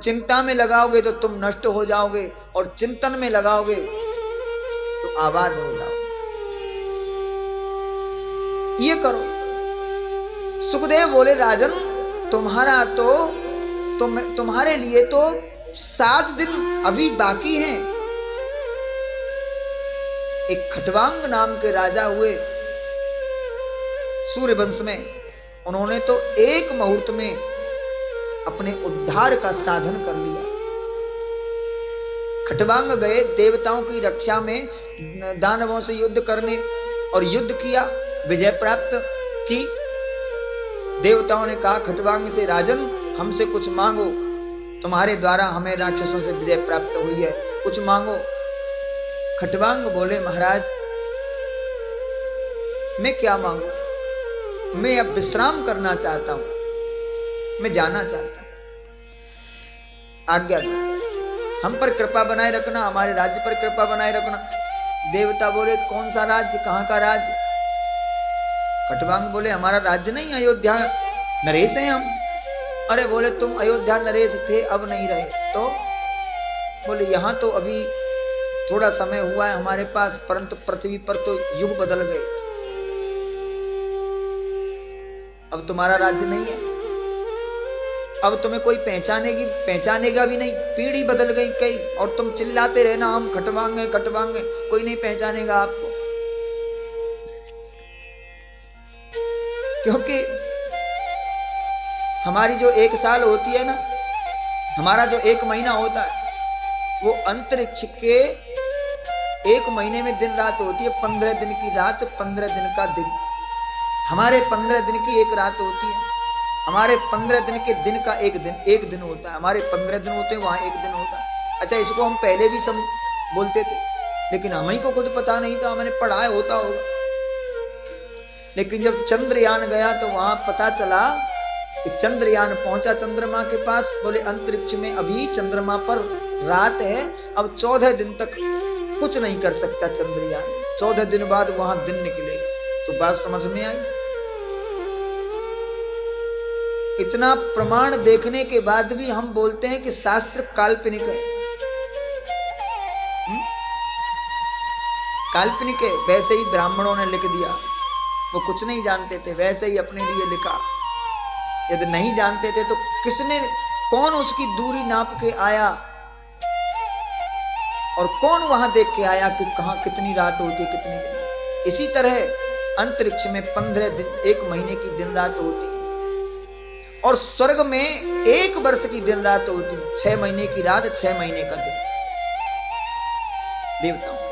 चिंता में लगाओगे तो तुम नष्ट हो जाओगे, और चिंतन में लगाओगे तो आबाद हो जाओगे। ये करो। सुखदेव बोले राजन, तुम्हारा तो तुम्हारे लिए तो 7 दिन अभी बाकी हैं। एक खटवांग नाम के राजा हुए सूर्यवंश में, उन्होंने तो एक मुहूर्त में अपने उद्धार का साधन कर लिया। खटवांग गए देवताओं की रक्षा में, दानवों से युद्ध करने, और युद्ध किया, विजय प्राप्त की। देवताओं ने कहा खटवांग से, राजन हमसे कुछ मांगो, तुम्हारे द्वारा हमें राक्षसों से विजय प्राप्त हुई है, कुछ मांगो। खटवांग बोले महाराज मैं क्या मांगू, मैं अब विश्राम करना चाहता हूं, मैं जाना चाहता हूं, आज्ञा दो, हम पर कृपा बनाए रखना, हमारे राज्य पर कृपा बनाए रखना। देवता बोले कौन सा राज्य, कहां का राज्य? खटवांग बोले हमारा राज्य नहीं, अयोध्या नरेश हैं हम। अरे बोले तुम अयोध्या नरेश थे, अब नहीं रहे। तो बोले यहां तो अभी थोड़ा समय हुआ है हमारे पास, परंतु पृथ्वी पर तो युग बदल गए, अब तुम्हारा राज्य नहीं है, अब तुम्हें कोई पहचानेगा भी नहीं, पीढ़ी बदल गई कई, और तुम चिल्लाते रहना हम खटवांग हैं, खटवांग हैं, कोई नहीं पहचानेगा आपको। क्योंकि हमारी जो 1 साल होती है ना, हमारा जो 1 महीना होता है, वो अंतरिक्ष के 1 महीने में दिन रात होती है। 15 दिन की रात, 15 दिन का दिन। हमारे 15 दिन की 1 रात होती है, हमारे 15 दिन के दिन का एक दिन होता है। हमारे 15 दिन होते हैं, वहां 1 दिन होता है। अच्छा, इसको हम पहले भी बोलते थे, लेकिन हमें को खुद पता नहीं था, हमने पढ़ाया होता होगा। लेकिन जब चंद्रयान गया तो वहां पता चला कि चंद्रयान पहुंचा चंद्रमा के पास, बोले अंतरिक्ष में अभी चंद्रमा पर रात है, अब 14 दिन तक कुछ नहीं कर सकता चंद्रयान, 14 दिन बाद वहां दिन निकलेगा। तो बात समझ में आई। इतना प्रमाण देखने के बाद भी हम बोलते हैं कि शास्त्र काल्पनिक है। काल्पनिक है, वैसे ही ब्राह्मणों ने लिख दिया, वो कुछ नहीं जानते थे, वैसे ही अपने लिए लिखा। यदि नहीं जानते थे तो किसने, कौन उसकी दूरी नाप के आया, और कौन वहां देख के आया कि कहां कितनी रात होती, कितने दिन। इसी तरह अंतरिक्ष में 15 दिन, 1 महीने की दिन रात होती है, और स्वर्ग में 1 वर्ष की दिन रात होती है। 6 महीने की रात, 6 महीने का दिन देवताओं।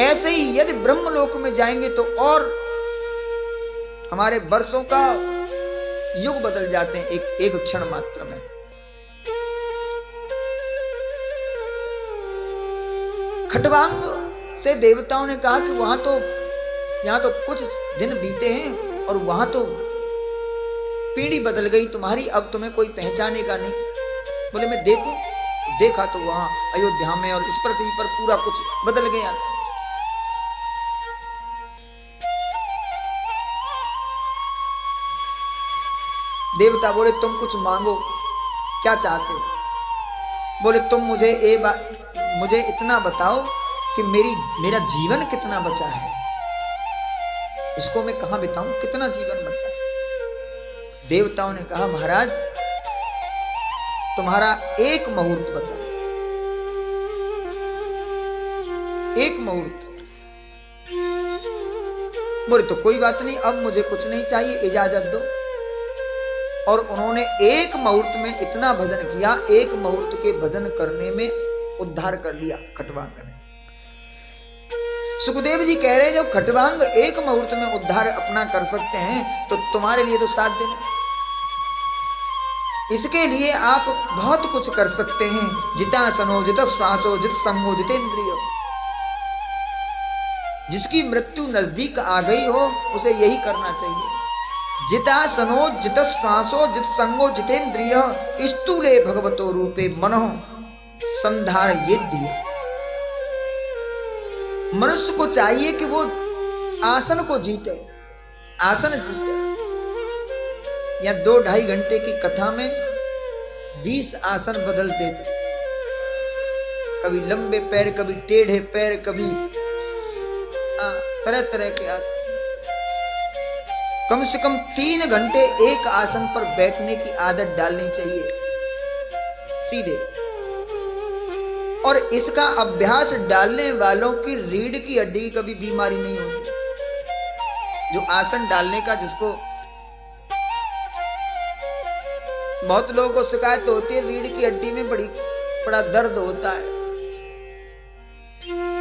ऐसे ही यदि ब्रह्मलोक में जाएंगे तो और हमारे वर्षों का युग बदल जाते हैं एक क्षण मात्र में। खटवांग से देवताओं ने कहा कि वहां तो, यहां तो कुछ दिन बीते हैं और वहां तो पीढ़ी बदल गई तुम्हारी, अब तुम्हें कोई पहचानेगा नहीं। बोले मैं देखा तो वहां अयोध्या में और इस पृथ्वी पर पूरा कुछ बदल गया। देवता बोले तुम कुछ मांगो, क्या चाहते हो? बोले तुम मुझे इतना बताओ कि मेरा जीवन कितना बचा है, इसको मैं कहां बिताऊं, कितना जीवन बचा है। देवताओं ने कहा महाराज तुम्हारा 1 मुहूर्त बचा है, 1 मुहूर्त। बोले तो कोई बात नहीं, अब मुझे कुछ नहीं चाहिए, इजाजत दो। और उन्होंने 1 मुहूर्त में इतना भजन किया, 1 मुहूर्त के भजन करने में उद्धार कर लिया खटवांग ने। सुखदेव जी कह रहे जब खटवांग 1 मुहूर्त में उद्धार अपना कर सकते हैं तो तुम्हारे लिए तो 7 दिन। इसके लिए आप बहुत कुछ कर सकते हैं। जितासनो जित श्वासो जित संगो जितेंद्रियो। जिसकी मृत्यु नजदीक आ गई हो उसे यही करना चाहिए। जितासनो जित श्वासो जित संगो जितेंद्रिय स्थूले भगवतो रूपे मनो संधारयेद्य। मनुष्य को चाहिए कि वो आसन को जीते, आसन जीते। या 2-2.5 घंटे की कथा में 20 आसन बदलते थे। कभी लंबे पैर, कभी टेढ़े पैर, कभी तरह तरह के आसन। कम से कम 3 घंटे एक आसन पर बैठने की आदत डालनी चाहिए सीधे। और इसका अभ्यास डालने वालों की रीढ़ की हड्डी की कभी बीमारी नहीं होती। जो आसन डालने का, जिसको बहुत लोगों को शिकायत होती है, रीढ़ की हड्डी में बड़ा दर्द होता है।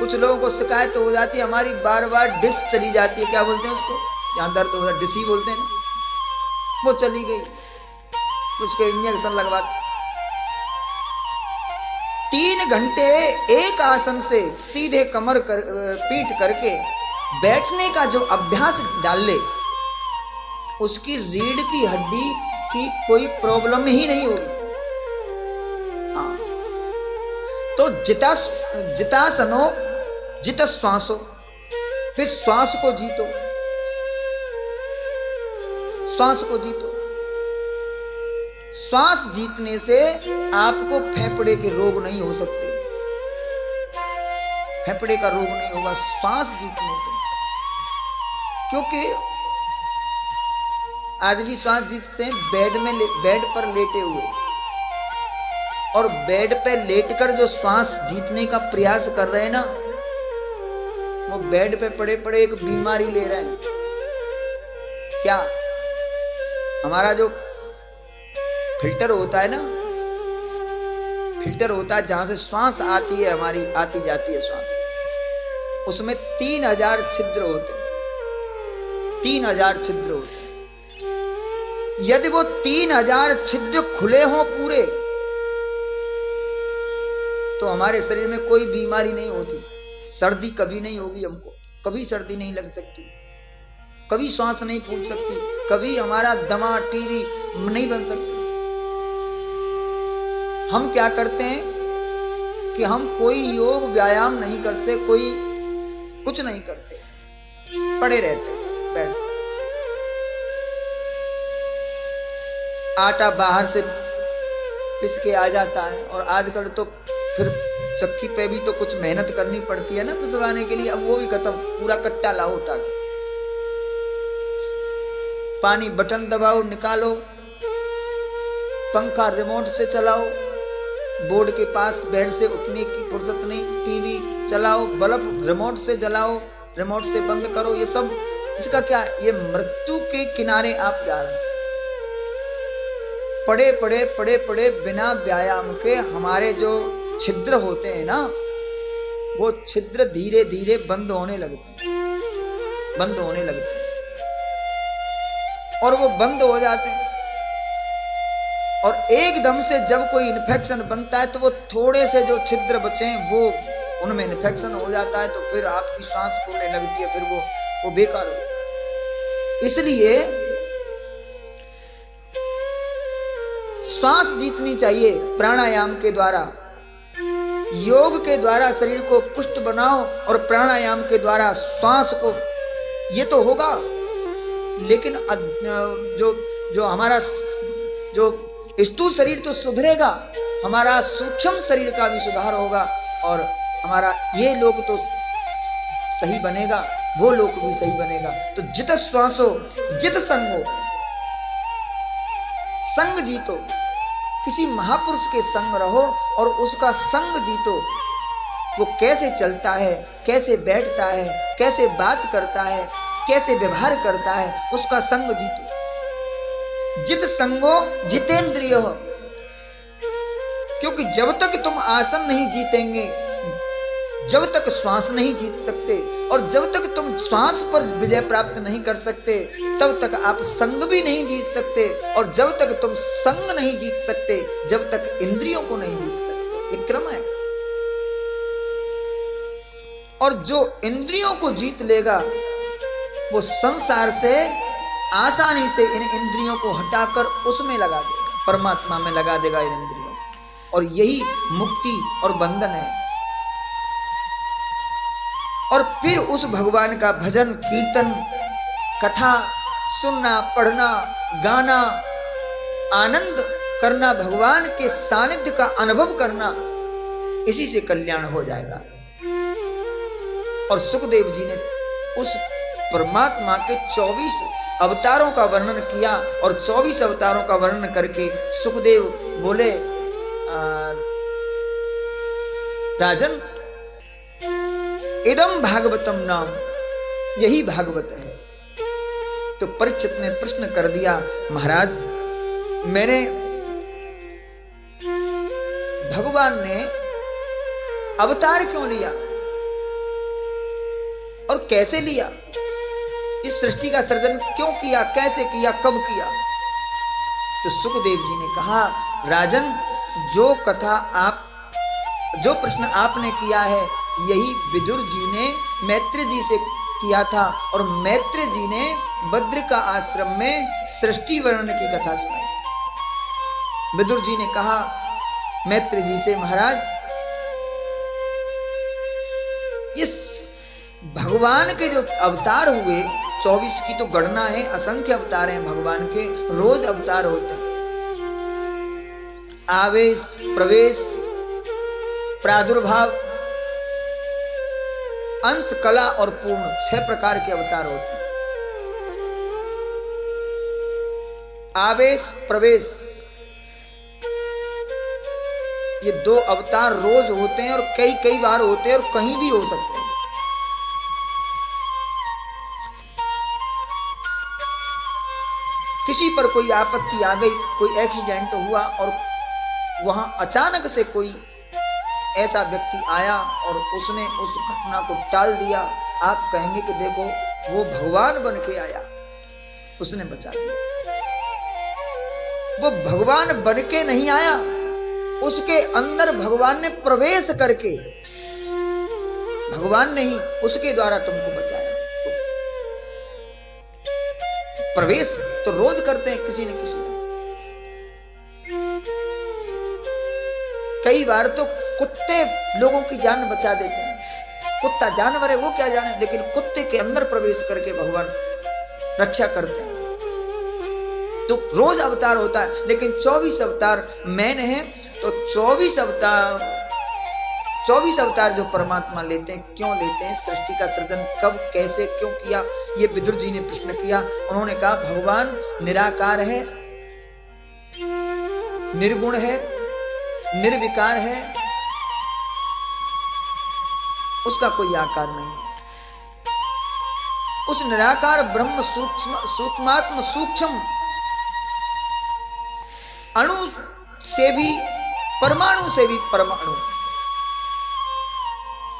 कुछ लोगों को शिकायत हो जाती है, हमारी बार बार डिस्क चली जाती है, क्या बोलते हैं उसको, जहां दर्द होता है डिसी बोलते हैं ना, वो चली गई, उसको इंजेक्शन लगवाते। 3 घंटे एक आसन से सीधे कमर पीठ करके बैठने का जो अभ्यास डाल ले, उसकी रीढ़ की हड्डी की कोई प्रॉब्लम ही नहीं होगी। हाँ, तो जितासनो जित श्वासो, फिर श्वास को जीतो, श्वास को जीतो। श्वास जीतने से आपको फेफड़े के रोग नहीं हो सकते, फेफड़े का रोग नहीं होगा श्वास जीतने से। क्योंकि आज भी श्वास जीत से बेड पर लेटे हुए, और बेड पे लेटकर जो श्वास जीतने का प्रयास कर रहे हैं ना, वो बेड पे पड़े पड़े एक बीमारी ले रहे हैं। क्या? हमारा जो फिल्टर होता है ना, फिल्टर होता है जहां से श्वास आती है, हमारी आती जाती है श्वास, उसमें 3000 छिद्र होते हैं, 3000 छिद्र होते हैं। यदि वो 3000 छिद्र खुले हों पूरे, तो हमारे शरीर में कोई बीमारी नहीं होती। सर्दी कभी नहीं होगी हमको, कभी सर्दी नहीं लग सकती, कभी श्वास नहीं फूल सकती, कभी हमारा दमा टीवी नहीं बन सकती। हम क्या करते हैं कि हम कोई योग व्यायाम नहीं करते, कोई कुछ नहीं करते, पड़े रहते बैठ। आटा बाहर से पिस के आ जाता है, और आजकल तो फिर चक्की पे भी तो कुछ मेहनत करनी पड़ती है ना पिसवाने के लिए। अब वो भी खत्म, पूरा कट्टा लाओ उठा के, पानी बटन दबाओ निकालो, पंखा रिमोट से चलाओ, बोर्ड के पास बेड से उठने की फुर्सत नहीं, टीवी चलाओ, बल्ब रिमोट से जलाओ, रिमोट से बंद करो। ये सब इसका क्या, ये मृत्यु के किनारे आप जा रहे हैं। पड़े पड़े पड़े पड़े बिना व्यायाम के हमारे जो छिद्र होते हैं ना, वो छिद्र धीरे धीरे बंद होने लगते हैं, बंद होने लगते हैं, और वो बंद हो जाते हैं। और एकदम से जब कोई इन्फेक्शन बनता है, तो वो थोड़े से जो छिद्र बचे हैं वो उनमें इन्फेक्शन हो जाता है, तो फिर आपकी सांस फूलने लगती है, फिर वो बेकार हो। इसलिए श्वास जीतनी चाहिए प्राणायाम के द्वारा। योग के द्वारा शरीर को पुष्ट बनाओ, और प्राणायाम के द्वारा श्वास को, ये तो होगा। लेकिन जो हमारा जो स्थूल शरीर तो सुधरेगा, हमारा सूक्ष्म शरीर का भी सुधार होगा, और हमारा ये लोग तो सही बनेगा, वो लोग भी सही बनेगा। तो जित श्वासो जित संगो, संग जीतो, किसी महापुरुष के संग रहो और उसका संग जीतो। वो कैसे चलता है, कैसे बैठता है, कैसे बात करता है, कैसे व्यवहार करता है, उसका संग जीतो। जित संगो जितेंद्रिय हो, क्योंकि जब तक तुम आसन नहीं जीतेंगे, जब तक श्वास नहीं जीत सकते, और जब तक तुम श्वास पर विजय प्राप्त नहीं कर सकते, तब तक आप संग भी नहीं जीत सकते, और जब तक तुम संग नहीं जीत सकते, जब तक इंद्रियों को नहीं जीत सकते। एक क्रम है। और जो इंद्रियों को जीत लेगा, वो संसार से आसानी से इन इंद्रियों को हटाकर उसमें लगा देगा, परमात्मा में लगा देगा इन इंद्रियों। और यही मुक्ति और बंधन है। और फिर उस भगवान का भजन कीर्तन कथा सुनना, पढ़ना, गाना, आनंद करना, भगवान के सानिध्य का अनुभव करना, इसी से कल्याण हो जाएगा। और सुखदेव जी ने उस परमात्मा के 24 अवतारों का वर्णन किया और 24 अवतारों का वर्णन करके सुखदेव बोले, राजन इदम भागवतम नाम, यही भागवत है। तो परीक्षित ने प्रश्न कर दिया, महाराज मैंने, भगवान ने अवतार क्यों लिया और कैसे लिया, इस सृष्टि का सृजन क्यों किया, कैसे किया, कब किया? तो सुखदेव जी ने कहा, राजन जो प्रश्न आपने किया है, यही विदुर जी ने मैत्री जी से किया था और मैत्री जी ने बद्रिका आश्रम में सृष्टि वर्णन की कथा सुनाई। विदुर जी ने कहा मैत्री जी से, महाराज इस भगवान के जो अवतार हुए 24 की तो गणना है, असंख्य अवतार हैं भगवान के, रोज अवतार होते हैं। आवेश, प्रवेश, प्रादुर्भाव, अंश, कला और पूर्ण, 6 प्रकार के अवतार होते हैं। आवेश, प्रवेश, ये 2 अवतार रोज होते हैं और कई बार होते हैं और कहीं भी हो सकते हैं। किसी पर कोई आपत्ति आ गई, कोई एक्सीडेंट हुआ और वहां अचानक से कोई ऐसा व्यक्ति आया और उसने उस घटना को टाल दिया, आप कहेंगे कि देखो वो भगवान बन के आया, उसने बचा दिया। वो भगवान बन के नहीं आया, उसके अंदर भगवान ने प्रवेश करके, भगवान ने ही उसके द्वारा तुमको बचाया। तो प्रवेश तो रोज करते हैं किसी न किसी। कई बार तो कुत्ते लोगों की जान बचा देते हैं। कुत्ता जानवर है, वो क्या जाने, लेकिन कुत्ते के अंदर प्रवेश करके भगवान रक्षा करते हैं। तो रोज अवतार होता है, लेकिन 24 अवतार मैंने हैं। तो 24 अवतार जो परमात्मा लेते हैं, क्यों लेते हैं, सृष्टि का सृजन कब, कैसे, क्यों किया, ये विदुर जी ने प्रश्न किया। उन्होंने कहा भगवान निराकार है, निर्गुण है, निर्विकार है, उसका कोई आकार नहीं है। उस निराकार ब्रह्म सूक्ष्मात्म सूक्ष्म अणु से भी, परमाणु से भी परमाणु,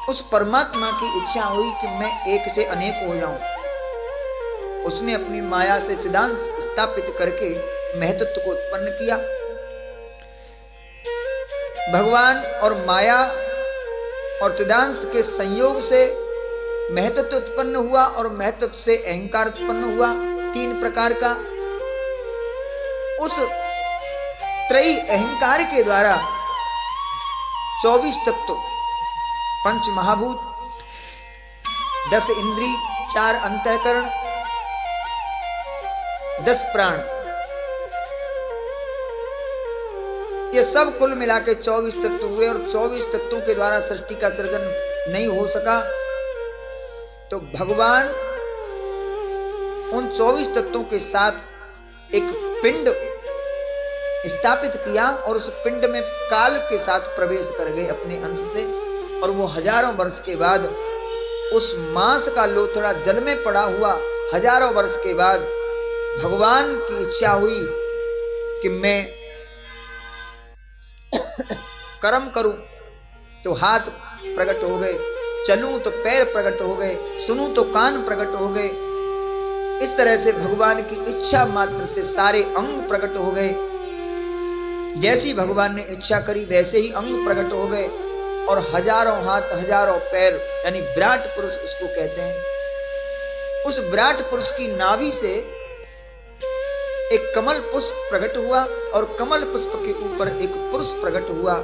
उस परमात्मा की इच्छा हुई कि मैं एक से अनेक हो जाऊं। उसने अपनी माया से चिदांश स्थापित करके महतत्व को उत्पन्न किया। भगवान और माया और चिदांश के संयोग से महतत्व उत्पन्न हुआ और महतत्व से अहंकार उत्पन्न हुआ, 3 प्रकार का। उस त्रयी अहंकार के द्वारा 24 तत्व, 5 महाभूत, 10 इंद्री, 4 अंतःकरण, 10 प्राण, ये सब कुल मिला के 24 तत्व हुए। और 24 तत्वों के द्वारा सृष्टि का सृजन नहीं हो सका, तो भगवान उन 24 तत्वों के साथ एक पिंड स्थापित किया और उस पिंड में काल के साथ प्रवेश कर गए अपने अंश से। और वो हजारों वर्ष के बाद उस मांस का लोथड़ा जल में पड़ा हुआ, हजारों वर्ष के बाद भगवान की इच्छा हुई कि मैं कर्म करूं, तो हाथ प्रकट हो गए, चलूं तो पैर प्रकट हो गए, सुनूं तो कान प्रकट हो गए। इस तरह से भगवान की इच्छा मात्र से सारे अंग प्रकट हो गए। जैसी भगवान ने इच्छा करी वैसे ही अंग प्रकट हो गए और हजारों हाथ, हजारों पैर, यानी विराट पुरुष उसको कहते हैं। उस विराट पुरुष की नाभि से एक कमल पुष्प प्रकट हुआ और कमल पुष्प के ऊपर एक पुरुष प्रकट हुआ,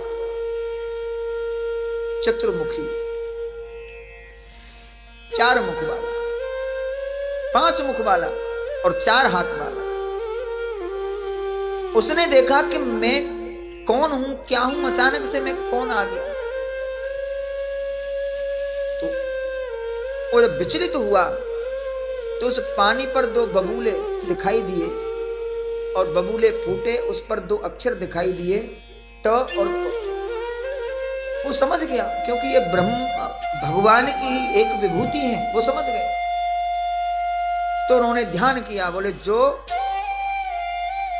चतुर्मुखी, 4 मुख वाला, 5 मुख वाला और 4 हाथ वाला। उसने देखा कि मैं कौन हूं, क्या हूं, अचानक से मैं कौन आ गया। तो वो जब विचलित हुआ तो उस पानी पर दो बबूले दिखाई दिए और बबूले फूटे, उस पर दो अक्षर दिखाई दिए, त और प। वो समझ गया, क्योंकि ये ब्रह्म भगवान की ही एक विभूति है, वो समझ गए। तो उन्होंने ध्यान किया, बोले जो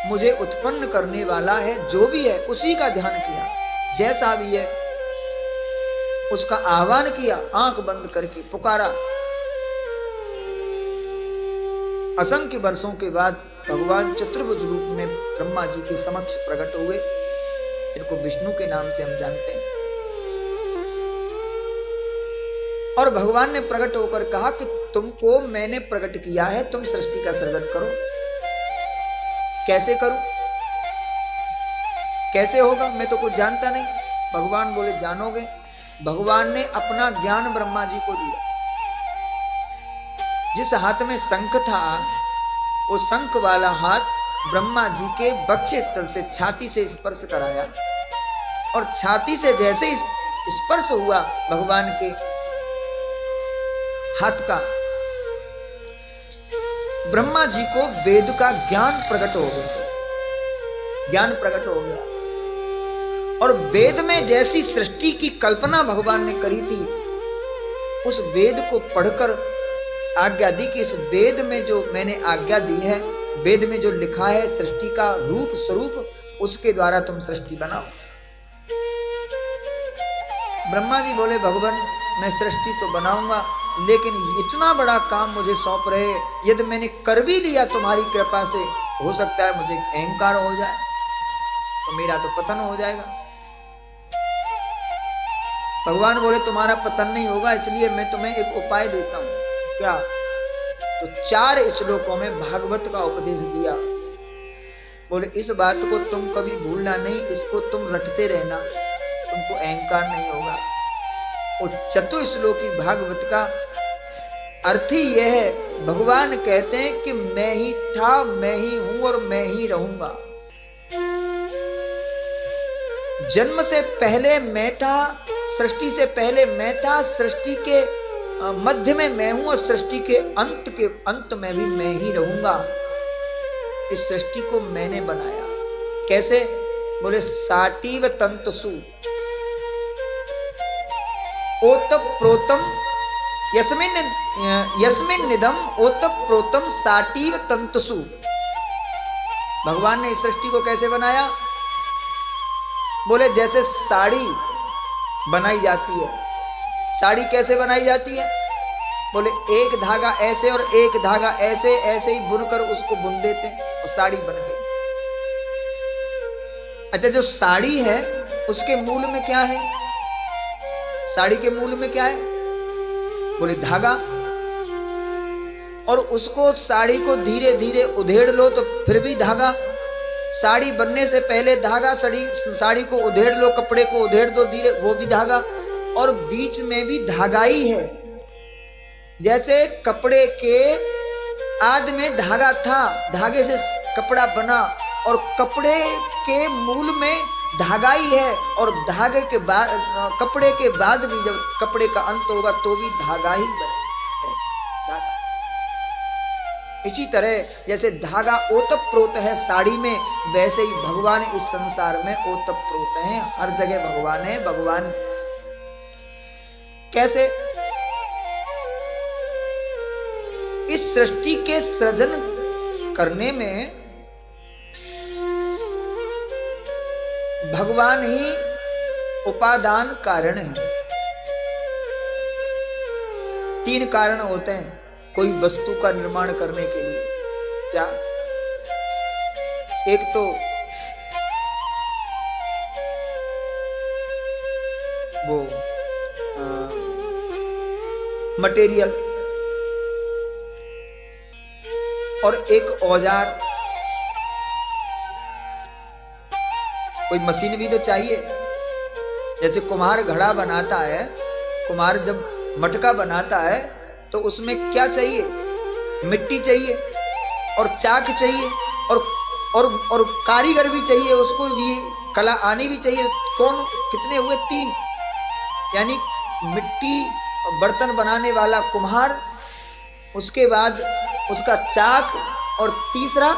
मुझे उत्पन्न करने वाला है, जो भी है उसी का ध्यान किया, जैसा भी है उसका आह्वान किया, आंख बंद करके पुकारा। असंख्य वर्षों के बाद भगवान चतुर्भुज रूप में ब्रह्मा जी के समक्ष प्रकट हुए, जिनको विष्णु के नाम से हम जानते हैं। और भगवान ने प्रकट होकर कहा कि तुमको मैंने प्रकट किया है, तुम सृष्टि का सृजन करो। कैसे करूं, कैसे होगा, मैं तो कुछ जानता नहीं। भगवान बोले जानोगे। भगवान ने अपना ज्ञान ब्रह्मा जी को दिया। जिस हाथ में शंख था, वो शंख वाला हाथ ब्रह्मा जी के वक्ष स्थल से छाती से स्पर्श कराया, और छाती से जैसे स्पर्श हुआ भगवान के हाथ का, ब्रह्मा जी को वेद का ज्ञान प्रकट हो गया, ज्ञान प्रकट हो गया। और वेद में जैसी सृष्टि की कल्पना भगवान ने करी थी, उस वेद को पढ़कर आज्ञा दी कि इस वेद में जो मैंने आज्ञा दी है, वेद में जो लिखा है सृष्टि का रूप स्वरूप, उसके द्वारा तुम सृष्टि बनाओ। ब्रह्मा जी बोले भगवान मैं सृष्टि तो बनाऊंगा, लेकिन इतना बड़ा काम मुझे सौंप रहे, यदि मैंने कर भी लिया तुम्हारी कृपा से, हो सकता है मुझे अहंकार हो जाए तो मेरा तो पतन हो जाएगा। भगवान बोले तुम्हारा पतन नहीं होगा, इसलिए मैं तुम्हें एक उपाय देता हूं। क्या? तो 4 श्लोकों में भागवत का उपदेश दिया। बोले इस बात को तुम कभी भूलना नहीं, इसको तुम रटते रहना, तुमको अहंकार नहीं होगा। और चतुश्लोकी भागवत का अर्थ ही यह है, भगवान कहते हैं कि मैं ही था, मैं ही हूं और मैं ही रहूंगा। जन्म से पहले मैं था, सृष्टि से पहले मैं था, सृष्टि के मध्य में मैं हूं और सृष्टि के अंत में भी मैं ही रहूंगा। इस सृष्टि को मैंने बनाया। कैसे? बोले साटीव तंतसु ओतप्रोतम यस्मिन निधम ओतप्रोतम साटीव तंतसु। भगवान ने इस सृष्टि को कैसे बनाया? बोले जैसे साड़ी बनाई जाती है। साड़ी कैसे बनाई जाती है? बोले एक धागा ऐसे और एक धागा ऐसे, ऐसे ही बुनकर उसको बुन देते हैं और साड़ी बन गई। अच्छा, जो साड़ी है उसके मूल में क्या है? साड़ी के मूल में क्या है? बोले धागा। और उसको साड़ी को धीरे धीरे उधेड़ लो तो फिर भी धागा। साड़ी बनने से पहले धागा, साड़ी को उधेड़ लो, कपड़े को उधेड़ दो धीरे, वो भी धागा। और बीच में भी धागा ही है। जैसे कपड़े के आदि में धागा था, धागे से कपड़ा बना, और कपड़े के मूल में धागा ही है, और धागे के बाद, कपड़े के बाद भी जब कपड़े का अंत होगा तो भी धागा ही बने धागा। इसी तरह जैसे धागा ओतप्रोत है साड़ी में, वैसे ही भगवान इस संसार में ओतप्रोत हैं। हर जगह भगवान है। भगवान कैसे? इस सृष्टि के सृजन करने में भगवान ही उपादान कारण है। 3 कारण होते हैं कोई वस्तु का निर्माण करने के लिए। क्या? एक तो वो मटेरियल, और एक औजार, कोई मशीन भी तो चाहिए। जैसे कुम्हार घड़ा बनाता है, कुम्हार जब मटका बनाता है तो उसमें क्या चाहिए? मिट्टी चाहिए और चाक चाहिए और और कारीगर भी चाहिए, उसको भी कला आनी भी चाहिए। कौन, कितने हुए? 3। यानी मिट्टी बर्तन बनाने वाला कुम्हार, उसके बाद उसका चाक, और तीसरा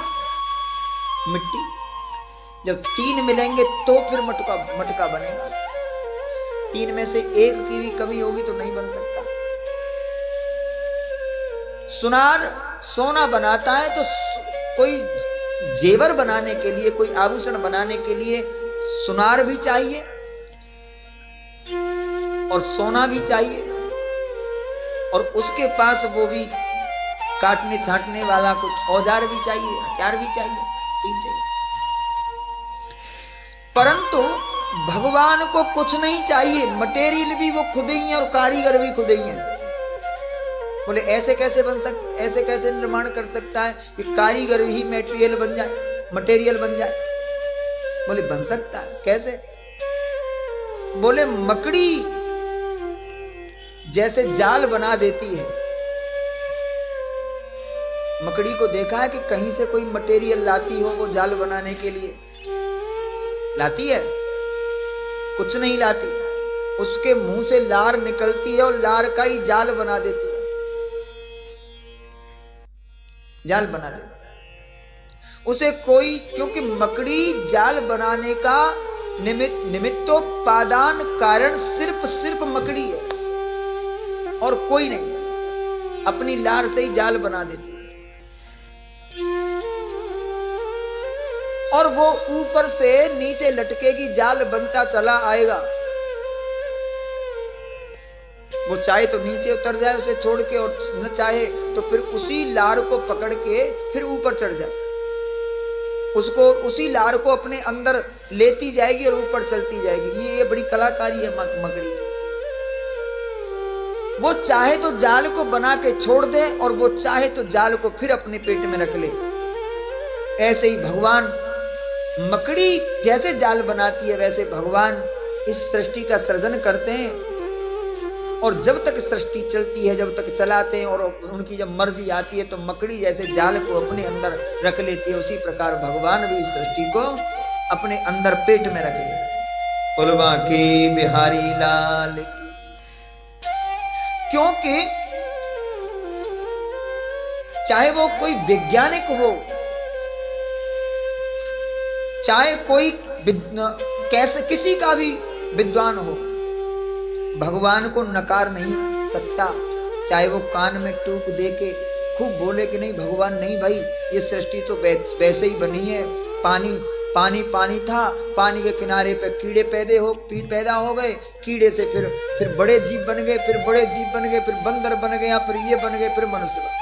मिट्टी। जब 3 मिलेंगे तो फिर मटका बनेगा। 3 में से एक की भी कमी होगी तो नहीं बन सकता। सुनार सोना बनाता है तो कोई जेवर बनाने के लिए, कोई आभूषण बनाने के लिए सुनार भी चाहिए और सोना भी चाहिए, और उसके पास वो भी काटने छाटने वाला कुछ औजार भी चाहिए, हथियार भी चाहिए, 3 चाहिए। परंतु भगवान को कुछ नहीं चाहिए, मटेरियल भी वो खुद ही है और कारीगर भी खुद ही है। बोले ऐसे कैसे ऐसे कैसे निर्माण कर सकता है कि कारीगर ही मटेरियल बन जाए? बोले बन सकता है। कैसे? बोले मकड़ी जैसे जाल बना देती है। मकड़ी को देखा है कि कहीं से कोई मटेरियल लाती हो वो जाल बनाने के लिए? लाती है? कुछ नहीं लाती। उसके मुंह से लार निकलती है और लार का ही जाल बना देती है, जाल बना देती है उसे कोई, क्योंकि मकड़ी जाल बनाने का निमित्तोपादान कारण सिर्फ मकड़ी है और कोई नहीं है। अपनी लार से ही जाल बना देती है और वो ऊपर से नीचे लटकेगी, जाल बनता चला आएगा। वो चाहे तो नीचे उतर जाए उसे छोड़ के, और न चाहे तो फिर उसी लार को पकड़ के फिर ऊपर चढ़ जाए। उसको उसी लार को अपने अंदर लेती जाएगी और ऊपर चलती जाएगी। ये बड़ी कलाकारी है मकड़ी की। वो चाहे तो जाल को बना के छोड़ दे और वो चाहे तो जाल को फिर अपने पेट में रख ले। ऐसे ही भगवान मकड़ी जैसे जाल बनाती है वैसे भगवान इस सृष्टि का सृजन करते हैं, और जब तक सृष्टि चलती है, जब तक चलाते हैं, और उनकी जब मर्जी आती है तो मकड़ी जैसे जाल को अपने अंदर रख लेती है, उसी प्रकार भगवान भी इस सृष्टि को अपने अंदर पेट में रख लेते हैं। उलवा के बिहारी लाल की। क्योंकि चाहे वो कोई वैज्ञानिक हो, चाहे कोई कैसे किसी का भी विद्वान हो, भगवान को नकार नहीं सकता। चाहे वो कान में टूक दे के खूब बोले कि नहीं भगवान नहीं भाई, ये सृष्टि तो वैसे ही बनी है। पानी था, पानी के किनारे पे कीड़े पैदा हो गए, कीड़े से फिर बड़े जीव बन गए, फिर बड़े जीव बन गए, फिर बंदर बन गए, फिर ये बन गए, फिर मनुष्य बन गए।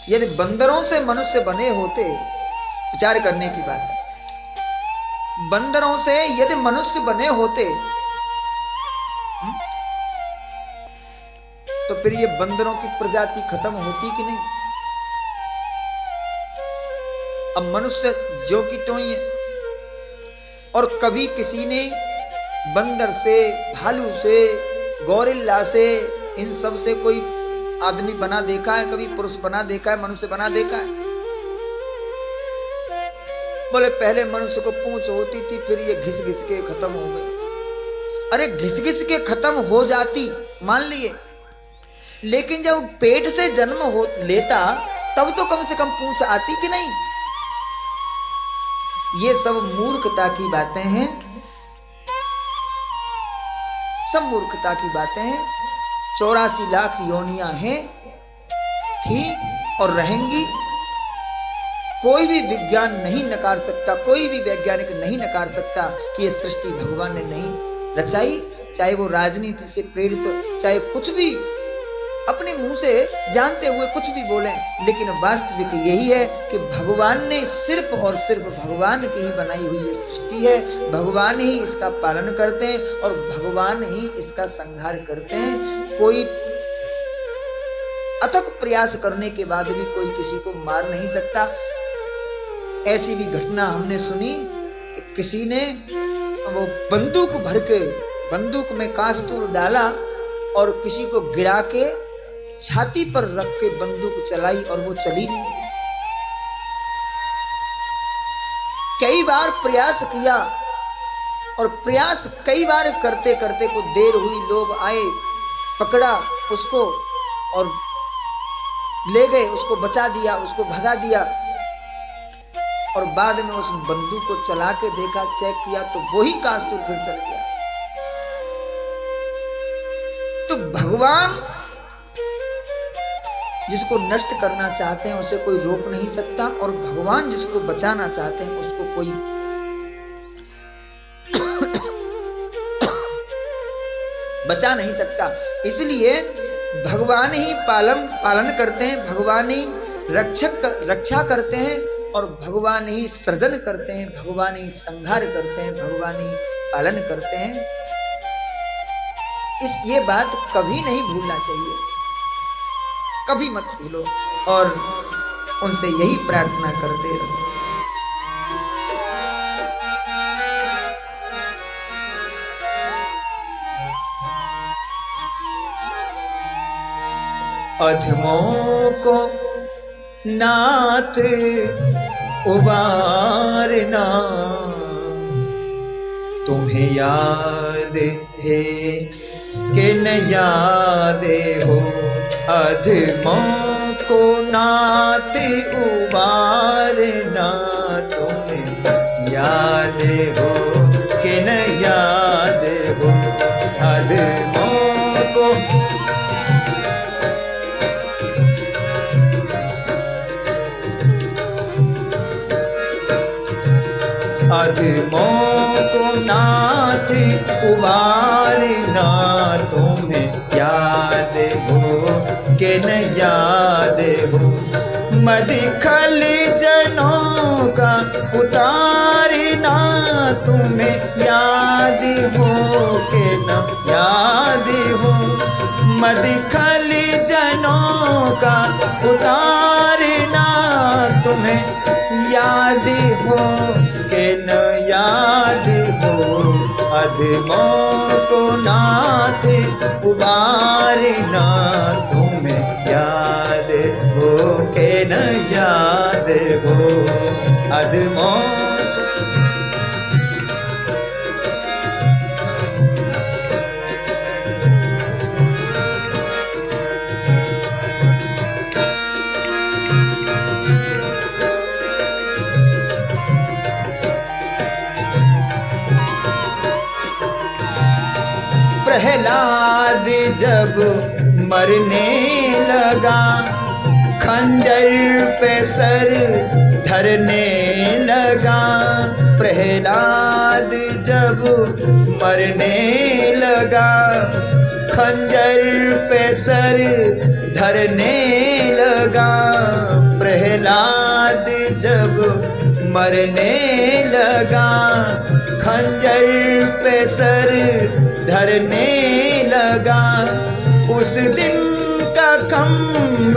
यदि बंदरों से मनुष्य बने होते, विचार करने की बात है, बंदरों से यदि मनुष्य बने होते तो फिर ये बंदरों की प्रजाति खत्म होती कि नहीं? अब मनुष्य जो कि तो ही है। और कभी किसी ने बंदर से, भालू से, गोरिल्ला से, इन सब से कोई आदमी बना देखा है? कभी पुरुष बना देखा है? मनुष्य बना देखा है? बोले पहले मनुष्य को पूंछ होती थी, फिर ये घिस घिस के खत्म हो गई। अरे घिस घिस के खत्म हो जाती मान लिए, लेकिन जब पेट से जन्म हो लेता तब तो कम से कम पूंछ आती कि नहीं? ये सब मूर्खता की बातें हैं, सब मूर्खता की बातें हैं। 84 लाख योनियां हैं, थी और रहेंगी। कोई भी विज्ञान नहीं नकार सकता, कोई भी वैज्ञानिक नहीं नकार सकता कि ये सृष्टि भगवान ने नहीं रचाई। चाहे वो राजनीति से प्रेरित, चाहे कुछ भी अपने मुंह से जानते हुए कुछ भी बोलें, लेकिन वास्तविक यही है कि भगवान ने सिर्फ और सिर्फ भगवान की ही बनाई हुई ये सृष्टि है। भगवान ही इसका पालन करते हैं और भगवान ही इसका संहार करते हैं। कोई अथक प्रयास करने के बाद भी कोई किसी को मार नहीं सकता। ऐसी भी घटना हमने सुनी कि किसी ने वो बंदूक भर के, बंदूक में कास्तूर डाला और किसी को गिरा के छाती पर रख के बंदूक चलाई और वो चली नहीं। कई बार प्रयास किया और प्रयास कई बार करते करते कुछ देर हुई, लोग आए, पकड़ा उसको और ले गए, उसको बचा दिया, उसको भगा दिया। और बाद में उस बंदूक को चला के देखा, चेक किया तो वही कास्तूर फिर चल गया। तो भगवान जिसको नष्ट करना चाहते हैं उसे कोई रोक नहीं सकता, और भगवान जिसको बचाना चाहते हैं उसको कोई बचा नहीं सकता। इसलिए भगवान ही पालन करते हैं, भगवान ही रक्षा करते हैं, और भगवान ही सृजन करते हैं, भगवान ही संहार करते हैं, भगवान ही पालन करते हैं। ये बात कभी नहीं भूलना चाहिए, कभी मत भूलो, और उनसे यही प्रार्थना करते रहो। अधमों को नाथ उबारना, तुम्हें याद है कि न याद हो। अधमों को नाथ उबारना, तुम्हें याद हो कि न याद हो। अधमों को अधमों को नाथ उबारना, तुम्हें याद हो कि न याद हो। मदखल जनों का उतारना, तुम्हें याद हो कि न याद हो। मदखल जनों का उतारना, तुम्हें याद हो कि न याद हो। अधमों को नाथ उबारना, तुम्हें याद हो कि न याद हो। अधमों प्रहलाद जब मरने लगा, खंजर पे सर धरने लगा। प्रहलाद जब मरने लगा, खंजर पे सर धरने लगा। प्रहलाद जब मरने लगा, खंजर पे सर धरने लगा। उस दिन का खम्भ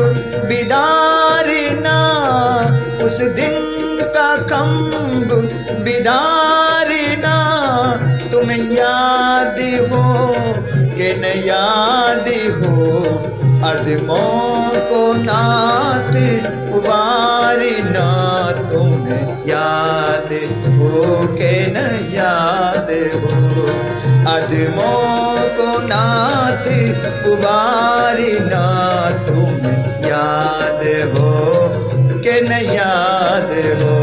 बिदारना, उस दिन का खम्भ बिदारना, तुम्हें याद हो कि न याद हो। अधमों को नाथ उबारना, तुम्हें याद हो कि न याद हो। अधमों को नाथ उबारना, तुम्हें याद हो कि न याद हो।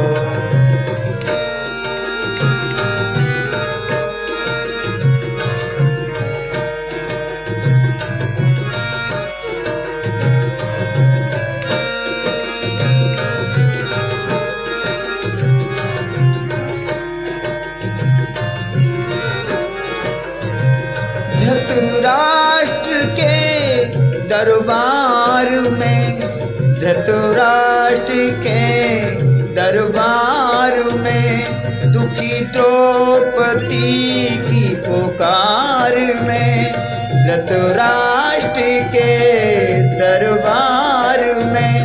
धृतराष्ट्र के दरबार में, धृतराष्ट्र के दरबार में, दुखी द्रौपदी की पुकार में। धृतराष्ट्र के दरबार में,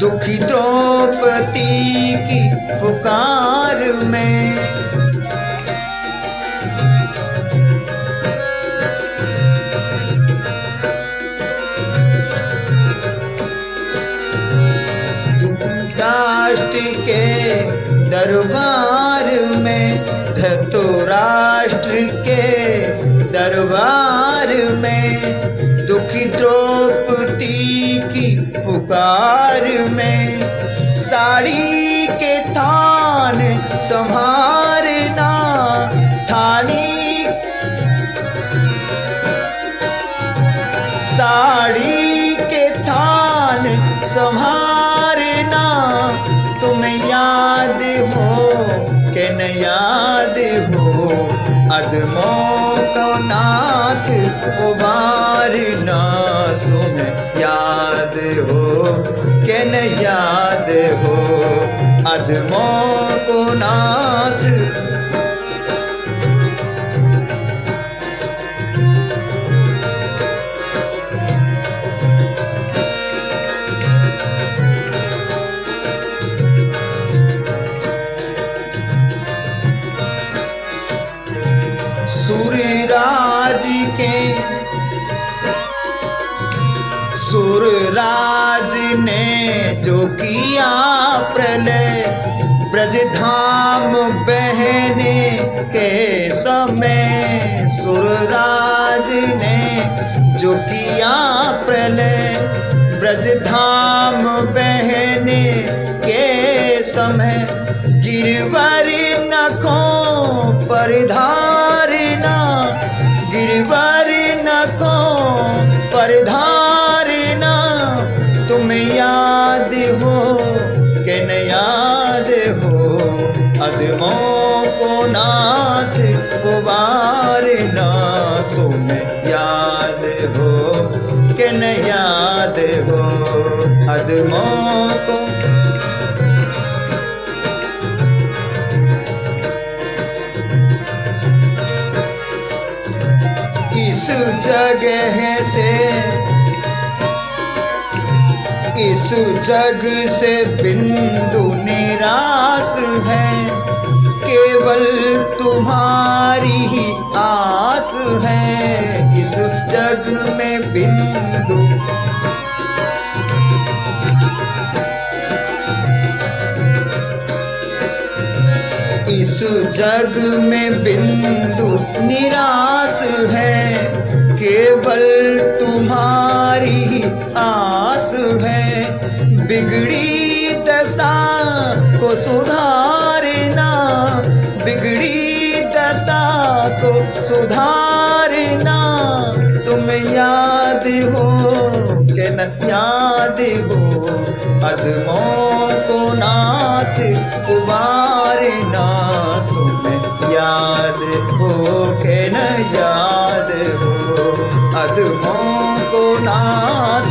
दुखी द्रौपदी की पुकार में। के दरबार में, धृतराष्ट्र के दरबार में, दुखी द्रौपदी की पुकार में, साड़ी के थान संभारना, थाली साड़ी के थान संभारना, तुम याद हो के न याद हो, अदमों को नाथ उबारना, तुम याद हो के न याद हो, अदमों को नाथ। सूरराज के सूरराज ने जो किया प्रलय, ब्रजधाम बहने के समय, सूरराज ने जो किया प्रलय, ब्रजधाम बहने के समय, गिरवर नखों पर धारना, गिरवर नखों पर धारना, तुम याद हो के न याद हो, अदमों को नाथ उबारना, तुम याद हो के न याद हो, अदमों को। इस जगह से, इस जग से बिंदु निराश है, केवल तुम्हारी ही आस है, इस जग में बिंदु, इस जग में बिंदु निराश है, केवल तुम्हारी आस है, बिगड़ी दशा को सुधारना, बिगड़ी दशा को सुधारना, तुम याद हो के न याद हो, अदमों को नाथ उबारना, तुम याद हो के न याद हो, अदमों को नाथ।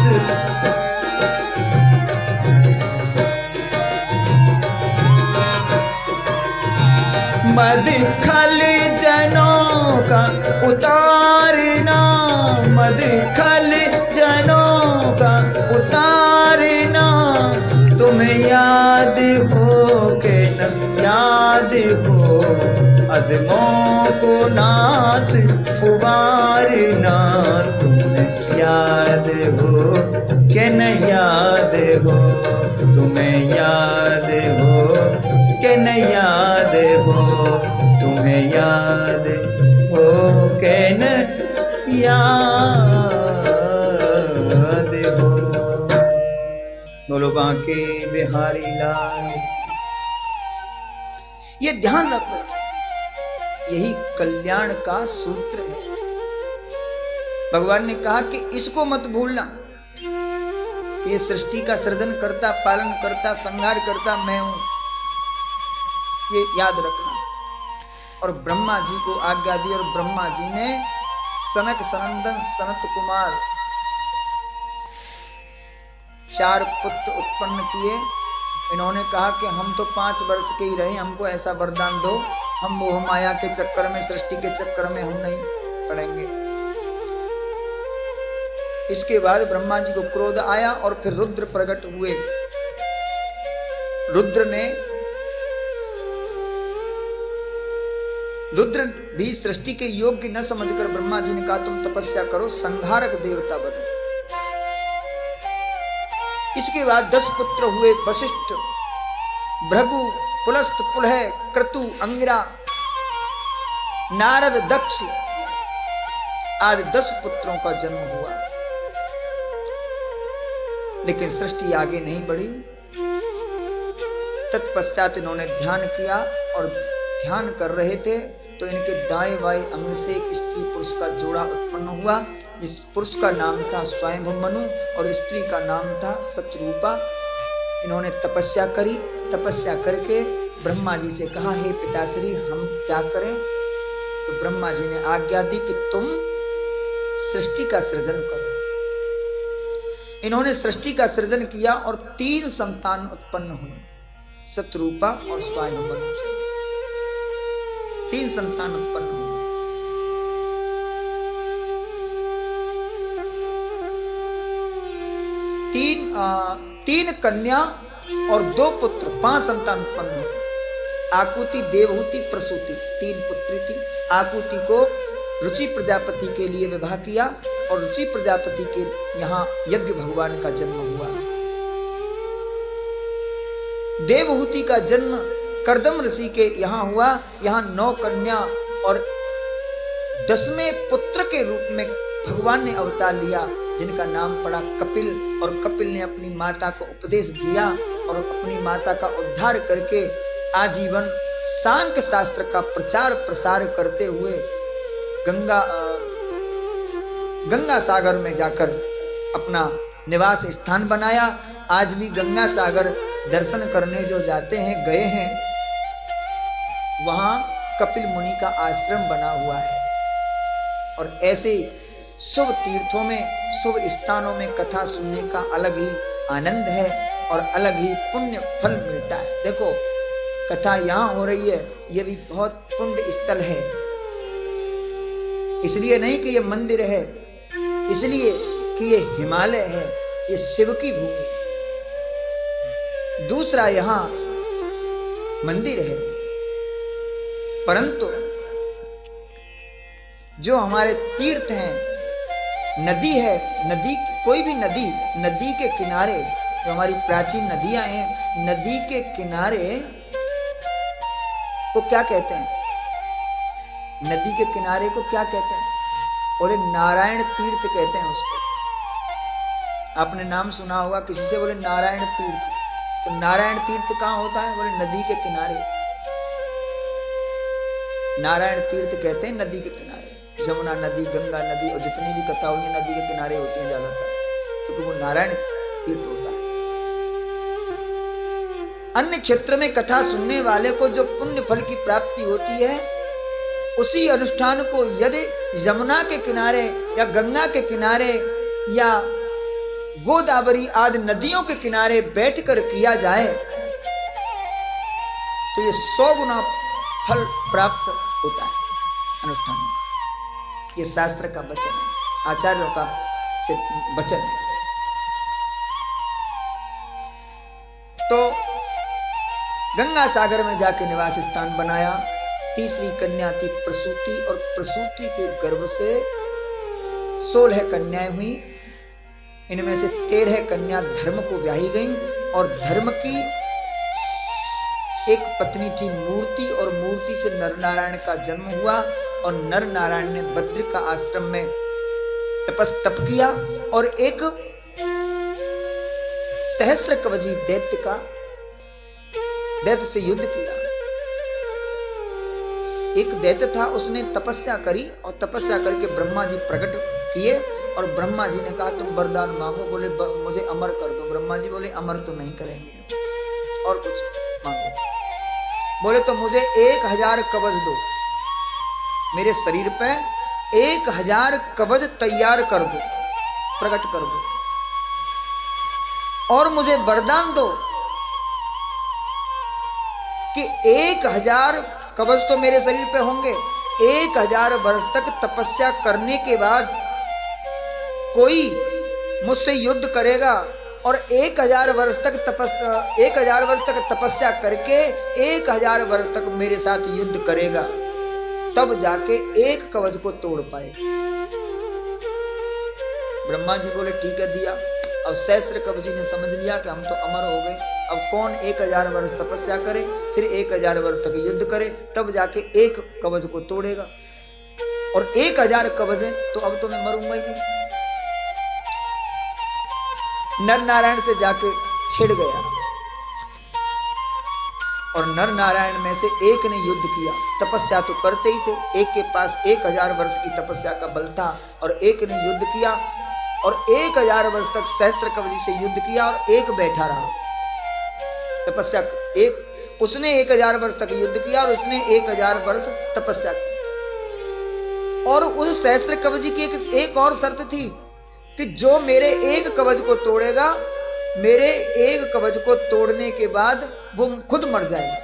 मदखल जनों का उतारना, मदखल जनों का उतारना, तुम याद हो के न याद हो, अदमों को नाथ उबारना, तुम याद हो के न याद हो, तुम्हें याद हो के न याद हो, तुम्हें याद हो के न याद हो। बोलो बांके बिहारी लाल। ये ध्यान रखो, यही कल्याण का सूत्र है। भगवान ने कहा कि इसको मत भूलना, ये सृष्टि का सृजन करता, पालन करता, संहार करता मैं हूं, ये याद रखना। और ब्रह्मा जी को आज्ञा दी, और ब्रह्मा जी ने सनक सनंदन सनत कुमार 4 पुत्र उत्पन्न किए। इन्होंने कहा कि हम तो 5 वर्ष के ही रहे, हमको ऐसा वरदान दो, हम मोह माया के चक्कर में, सृष्टि के चक्कर में हम नहीं पड़ेंगे। इसके बाद ब्रह्मा जी को क्रोध आया और फिर रुद्र प्रकट हुए। रुद्र भी सृष्टि के योग्य न समझकर ब्रह्मा जी ने कहा तुम तपस्या करो, संहारक देवता बनो। इसके बाद 10 पुत्र हुए। वशिष्ठ भृगु, पुलस्त, पुलह, क्रतु, अंगिरा, नारद, दक्ष आदि 10 पुत्रों का जन्म हुआ। लेकिन सृष्टि आगे नहीं बढ़ी। तत्पश्चात इन्होंने ध्यान किया और ध्यान कर रहे थे तो इनके दाएं बाएं अंग से एक स्त्री पुरुष का जोड़ा उत्पन्न हुआ, जिस पुरुष का नाम था स्वयंभु मनु और स्त्री का नाम था सतरूपा। इन्होंने तपस्या करी। तपस्या करके ब्रह्मा जी से कहा, हे पिताश्री हम क्या करें? तो ब्रह्मा जी ने आज्ञा दी कि तुम सृष्टि का सृजन करो। इन्होंने सृष्टि का सृजन किया और 3 संतान उत्पन्न हुए, सतरूपा और स्वयंभु मनु से 3 संतान उत्पन्न हुए। तीन कन्या और 2 पुत्र, 5 संतान उत्पन्न हुए। आकुति, देवहूति, प्रसूति 3 पुत्री थी। आकुति को रुचि प्रजापति के लिए विवाह किया और रुचि प्रजापति के यहाँ यज्ञ भगवान का जन्म हुआ। देवहूति का जन्म कर्दम ऋषि के यहाँ हुआ। यहाँ 9 कन्या और 10वें पुत्र के रूप में भगवान ने अवतार लिया, जिनका नाम पड़ा कपिल। और कपिल ने अपनी माता को उपदेश दिया और अपनी माता का उद्धार करके आजीवन सांख्य शास्त्र का प्रचार प्रसार करते हुए गंगा सागर में जाकर अपना निवास स्थान बनाया। आज भी गंगा सागर दर्शन करने जो जाते हैं, गए हैं, वहां कपिल मुनि का आश्रम बना हुआ है। और ऐसे शुभ तीर्थों में, शुभ स्थानों में कथा सुनने का अलग ही आनंद है और अलग ही पुण्य फल मिलता है। देखो कथा यहाँ हो रही है, यह भी बहुत पुण्य स्थल है। इसलिए नहीं कि यह मंदिर है, इसलिए कि यह हिमालय है, यह शिव की भूमि। दूसरा यहाँ मंदिर है, परंतु जो हमारे तीर्थ हैं, नदी है, नदी कोई भी नदी के किनारे, जो हमारी प्राचीन नदियां हैं, नदी के किनारे को क्या कहते हैं? नदी के किनारे को क्या कहते हैं? बोले नारायण तीर्थ कहते हैं उसको। आपने नाम सुना होगा किसी से, बोले नारायण तीर्थ। तो नारायण तीर्थ कहाँ होता है? बोले नदी के किनारे। नारायण तीर्थ कहते हैं नदी के किनारे। यमुना नदी, गंगा नदी और जितनी भी कथा हुई नदी के किनारे होती हैं ज्यादातर, क्योंकि वो नारायण तीर्थ होता है। अन्य क्षेत्र में कथा सुनने वाले को जो पुण्य फल की प्राप्ति होती है, उसी अनुष्ठान को यदि यमुना के किनारे या गंगा के किनारे या गोदावरी आदि नदियों के किनारे बैठकर किया जाए तो ये 100 गुना फल प्राप्त होता है अनुष्ठानों का। ये शास्त्र का वचन है, आचार्यों का वचन है। तो गंगा सागर में जाके निवास स्थान बनाया। तीसरी कन्या थी प्रसूति और प्रसूति के गर्भ से 16 कन्याएं हुई। इनमें से 13 कन्या धर्म को ब्याही गईं और धर्म की एक पत्नी थी मूर्ति और मूर्ति से नर नारायण का जन्म हुआ और नर नारायण ने बद्र का आश्रम में तप किया और एक सहस्र कवची दैत्य से युद्ध किया। एक दैत्य था, उसने तपस्या करी और तपस्या करके ब्रह्मा जी प्रकट किए और ब्रह्मा जी ने कहा तुम वरदान मांगो। बोले मुझे अमर कर दो। ब्रह्मा जी बोले अमर तो नहीं करेंगे, और कुछ मांगो। बोले तो मुझे 1000 कवच दो, मेरे शरीर पे 1000 कवच तैयार कर दो, प्रकट कर दो, और मुझे वरदान दो कि 1000 कवच तो मेरे शरीर पे होंगे, 1000 वर्ष तक तपस्या करने के बाद कोई मुझसे युद्ध करेगा और 1000 वर्ष तक तपस्या करके 1000 वर्ष तक मेरे साथ युद्ध करेगा, तब जाके एक कवच को तोड़ पाए। ब्रह्मा जी बोले ठीक है, दिया। अब सहस्त्र कवची ने समझ लिया कि हम तो अमर हो गए, अब कौन 1000 वर्ष तपस्या करे, फिर 1000 वर्ष तक युद्ध करे, तब जाके एक कवच को तोड़ेगा। और 1000 कवच है तो अब तो मैं मरूंगा ही नहीं। नर नारायण से जाके छिड़ गया और नर नारायण में से एक ने युद्ध किया। तपस्या तो करते ही थे, एक के पास 1000 वर्ष की तपस्या का बल था और एक ने युद्ध किया और 1000 वर्ष तक सहस्त्र कवची से युद्ध किया और एक बैठा रहा। तपस्या एक उसने 1000 वर्ष तक युद्ध किया और उसने 1000 वर्ष तपस्या की। और उस सहस्त्र कवची की एक और शर्त थी कि जो मेरे एक कवच को तोड़ेगा, मेरे एक कवच को तोड़ने के बाद वो खुद मर जाएगा।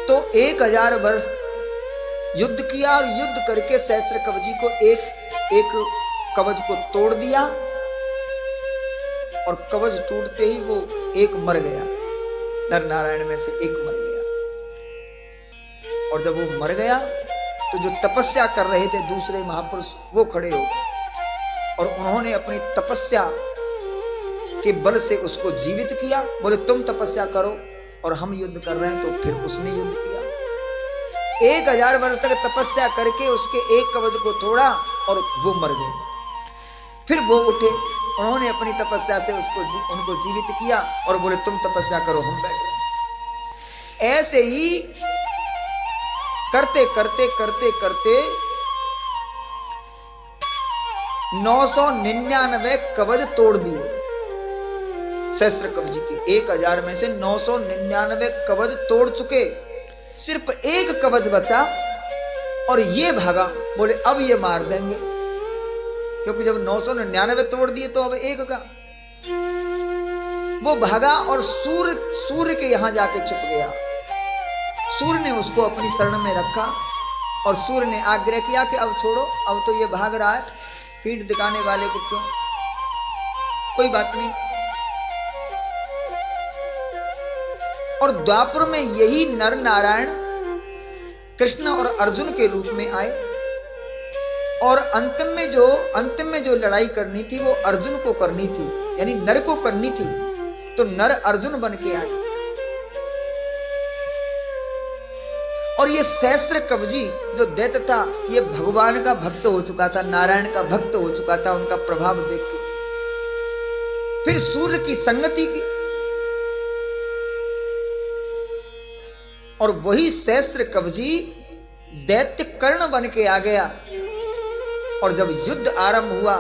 तो 1000 वर्ष युद्ध किया और युद्ध करके सहस्त्र कवची को एक कवच को तोड़ दिया और कवच टूटते ही वो एक मर गया। नर नारायण में से एक मर गया। और जब वो मर गया तो जो तपस्या कर रहे थे दूसरे महापुरुष वो खड़े हो गए और उन्होंने अपनी तपस्या के बल से उसको जीवित किया। बोले तुम तपस्या करो और हम युद्ध कर रहे हैं। तो फिर उसने युद्ध किया। 1000 वर्ष तक तपस्या करके उसके एक कवच को तोड़ा और वो मर गए। फिर वो उठे, उन्होंने अपनी तपस्या से उनको जीवित किया और बोले तुम तपस्या करो, हम बैठ रहे। ऐसे ही करते करते करते करते 999 कवच तोड़ दिए सहस्त्र कवची के। 1000 में से 999 कवच तोड़ चुके, सिर्फ एक कवच बचा और ये भागा। बोले अब ये मार देंगे, क्योंकि जब 999 तोड़ दिए तो अब एक का। वो भागा और सूर्य के यहां जाके छुप गया। सूर्य ने उसको अपनी शरण में रखा और सूर्य ने आग्रह किया कि अब छोड़ो, अब तो ये भाग रहा है, पीठ दिखाने वाले को क्यों, कोई बात नहीं। और द्वापर में यही नर नारायण कृष्ण और अर्जुन के रूप में आए और अंतिम में जो लड़ाई करनी थी वो अर्जुन को करनी थी, यानी नर को करनी थी। तो नर अर्जुन बन के आए। और ये सहस्त्र कवची जो दैत्य था ये भगवान का भक्त हो चुका था, नारायण का भक्त हो चुका था उनका प्रभाव देख के। फिर सूर्य की संगति की और वही सहस्त्र कवची दैत्य कर्ण बन के आ गया। और जब युद्ध आरंभ हुआ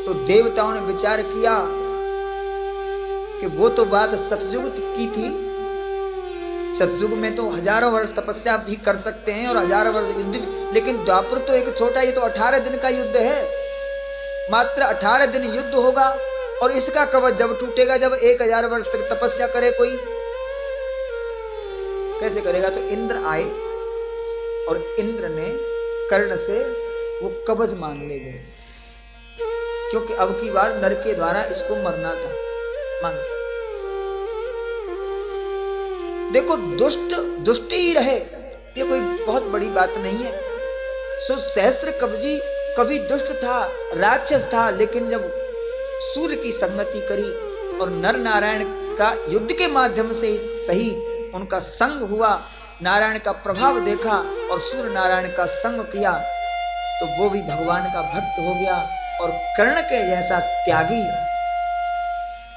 तो देवताओं ने विचार किया कि वो तो बात सतयुग की थी, सतयुग में तो हजारों वर्ष तपस्या भी कर सकते हैं और 1000 वर्ष युद्ध भी, लेकिन द्वापर तो एक छोटा, ये तो 18 दिन का युद्ध है, मात्र 18 दिन युद्ध होगा। और इसका कवच जब टूटेगा, जब 1000 वर्ष तक तपस्या करे कोई, कैसे करेगा? तो इंद्र आए और इंद्र ने कर्ण से वो कवच मांग ले गए, क्योंकि अब की बार नर के द्वारा इसको मरना था। मांग, देखो दुष्ट ही रहे, ये कोई बहुत बड़ी बात नहीं है। सो सहस्त्र कवची कभी दुष्ट था, राक्षस था, लेकिन जब सूर्य की संगति करी और नर नारायण का युद्ध के माध्यम से ही सही उनका संग हुआ, नारायण का प्रभाव देखा और सूर्य नारायण का संग किया, तो वो भी भगवान का भक्त हो गया। और कर्ण के जैसा त्यागी,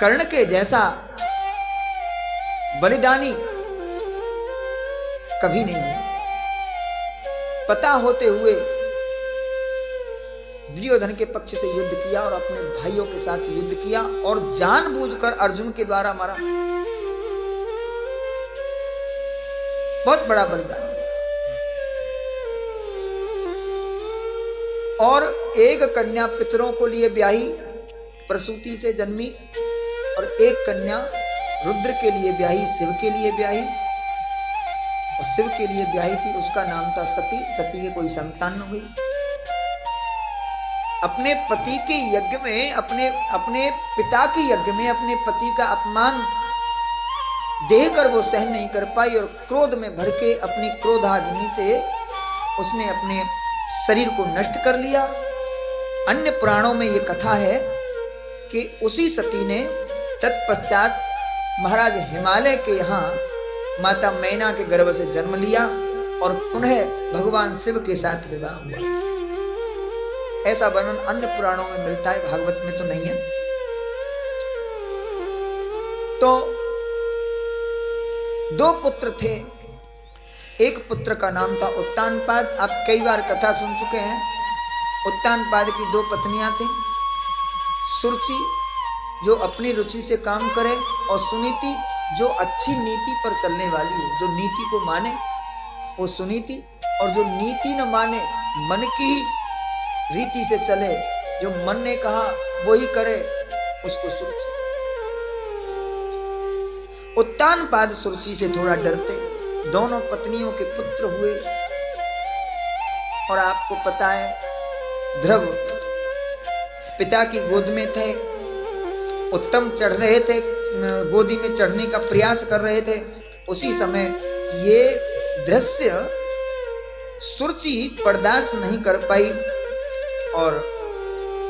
कर्ण के जैसा बलिदानी कभी नहीं हुआ। पता होते हुए दुर्योधन के पक्ष से युद्ध किया और अपने भाइयों के साथ युद्ध किया और जानबूझकर अर्जुन के द्वारा मारा। बहुत बड़ा बलिदान। और एक कन्या पितरों को लिए ब्याही, प्रसूति से जन्मी, और एक कन्या रुद्र के लिए ब्याही, शिव के लिए ब्याही, और शिव के लिए ब्याही थी, उसका नाम था सती। सती के कोई संतान हो गई। अपने पति के यज्ञ में, अपने पिता के यज्ञ में अपने पति का अपमान देखकर वो सहन नहीं कर पाई और क्रोध में भर के अपनी क्रोधाग्नि से उसने अपने शरीर को नष्ट कर लिया। अन्य पुराणों में ये कथा है कि उसी सती ने तत्पश्चात महाराज हिमालय के यहाँ माता मैना के गर्भ से जन्म लिया और पुनः भगवान शिव के साथ विवाह हुआ। ऐसा वर्णन अन्य पुराणों में मिलता है, भागवत में तो नहीं है। तो दो पुत्र थे। एक पुत्र का नाम था उत्तानपाद। आप कई बार कथा सुन चुके हैं। उत्तानपाद की दो पत्नियां थीं, सुरुचि जो अपनी रुचि से काम करे और सुनीति जो अच्छी नीति पर चलने वाली हो, जो नीति को माने वो सुनीति, और जो नीति न माने मन की रीति से चले, जो मन ने कहा वो ही करे, उसको सुरुचि। उत्तानपाद सुरुचि से थोड़ा डरते। दोनों पत्नियों के पुत्र हुए और आपको पता है ध्रुव पिता की गोद में थे, उत्तम चढ़ रहे थे, गोदी में चढ़ने का प्रयास कर रहे थे। उसी समय ये दृश्य सुरुचि बर्दाश्त नहीं कर पाई और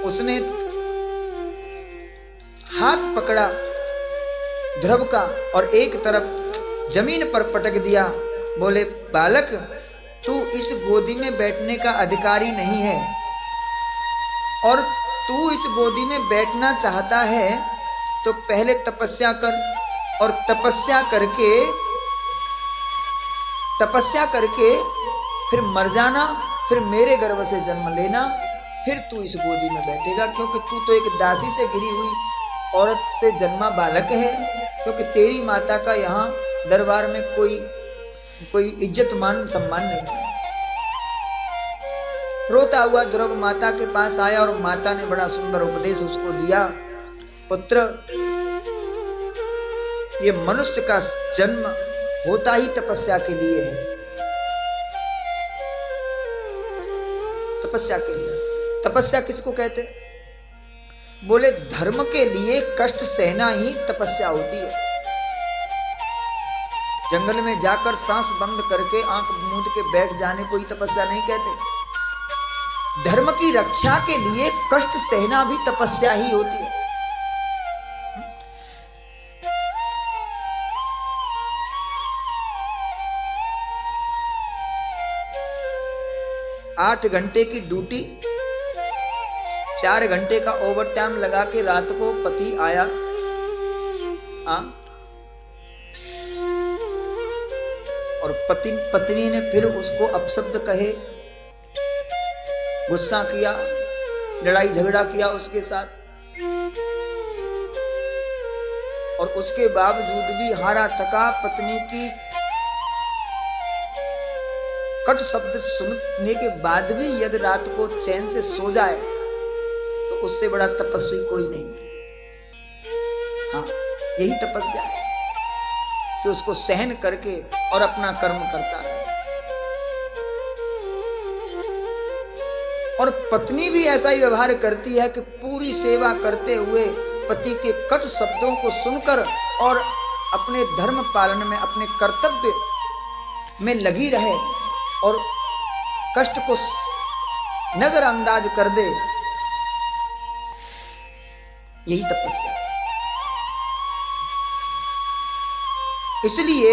उसने हाथ पकड़ा ध्रुव का और एक तरफ जमीन पर पटक दिया। बोले, बालक तू इस गोदी में बैठने का अधिकारी नहीं है, और तू इस गोदी में बैठना चाहता है तो पहले तपस्या कर, और तपस्या करके फिर मर जाना, फिर मेरे गर्भ से जन्म लेना, फिर तू इस गोदी में बैठेगा। क्योंकि तू तो एक दासी से घिरी हुई औरत से जन्मा बालक है, क्योंकि तेरी माता का यहाँ दरबार में कोई इज्जत मान सम्मान नहीं है। रोता हुआ ध्रुव माता के पास आया और माता ने बड़ा सुंदर उपदेश उसको दिया। पुत्र, ये मनुष्य का जन्म होता ही तपस्या के लिए है। तपस्या के लिए। तपस्या किसको कहते? बोले, धर्म के लिए कष्ट सहना ही तपस्या होती है। जंगल में जाकर सांस बंद करके आंख मूंद के बैठ जाने को ही तपस्या नहीं कहते। धर्म की रक्षा के लिए कष्ट सहना भी तपस्या ही होती है। 8 घंटे की ड्यूटी, 4 घंटे का ओवर टाइम लगा के रात को पति आया। और पत्नी ने फिर उसको अपशब्द कहे, गुस्सा किया, लड़ाई झगड़ा किया उसके साथ, और उसके बावजूद भी हारा थका पत्नी की कट शब्द सुनने के बाद भी यदि रात को चैन से सो जाए तो उससे बड़ा तपस्वी कोई नहीं है। हाँ, यही तपस्या है कि उसको सहन करके और अपना कर्म करता है। और पत्नी भी ऐसा ही व्यवहार करती है कि पूरी सेवा करते हुए पति के कट शब्दों को सुनकर और अपने धर्म पालन में, अपने कर्तव्य में लगी रहे और कष्ट को नजरअंदाज कर दे। यही तपस्या। इसलिए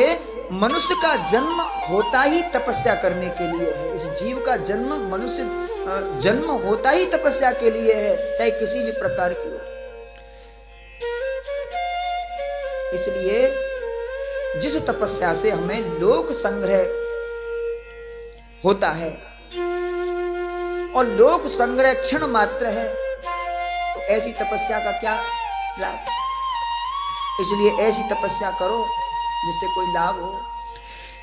मनुष्य का जन्म होता ही तपस्या करने के लिए है। इस जीव का जन्म, मनुष्य जन्म होता ही तपस्या के लिए है, चाहे किसी भी प्रकार की हो। इसलिए जिस तपस्या से हमें लोक संग्रह होता है और लोक संग्रह क्षण मात्र है, तो ऐसी तपस्या का क्या लाभ। इसलिए ऐसी तपस्या करो जिससे कोई लाभ हो,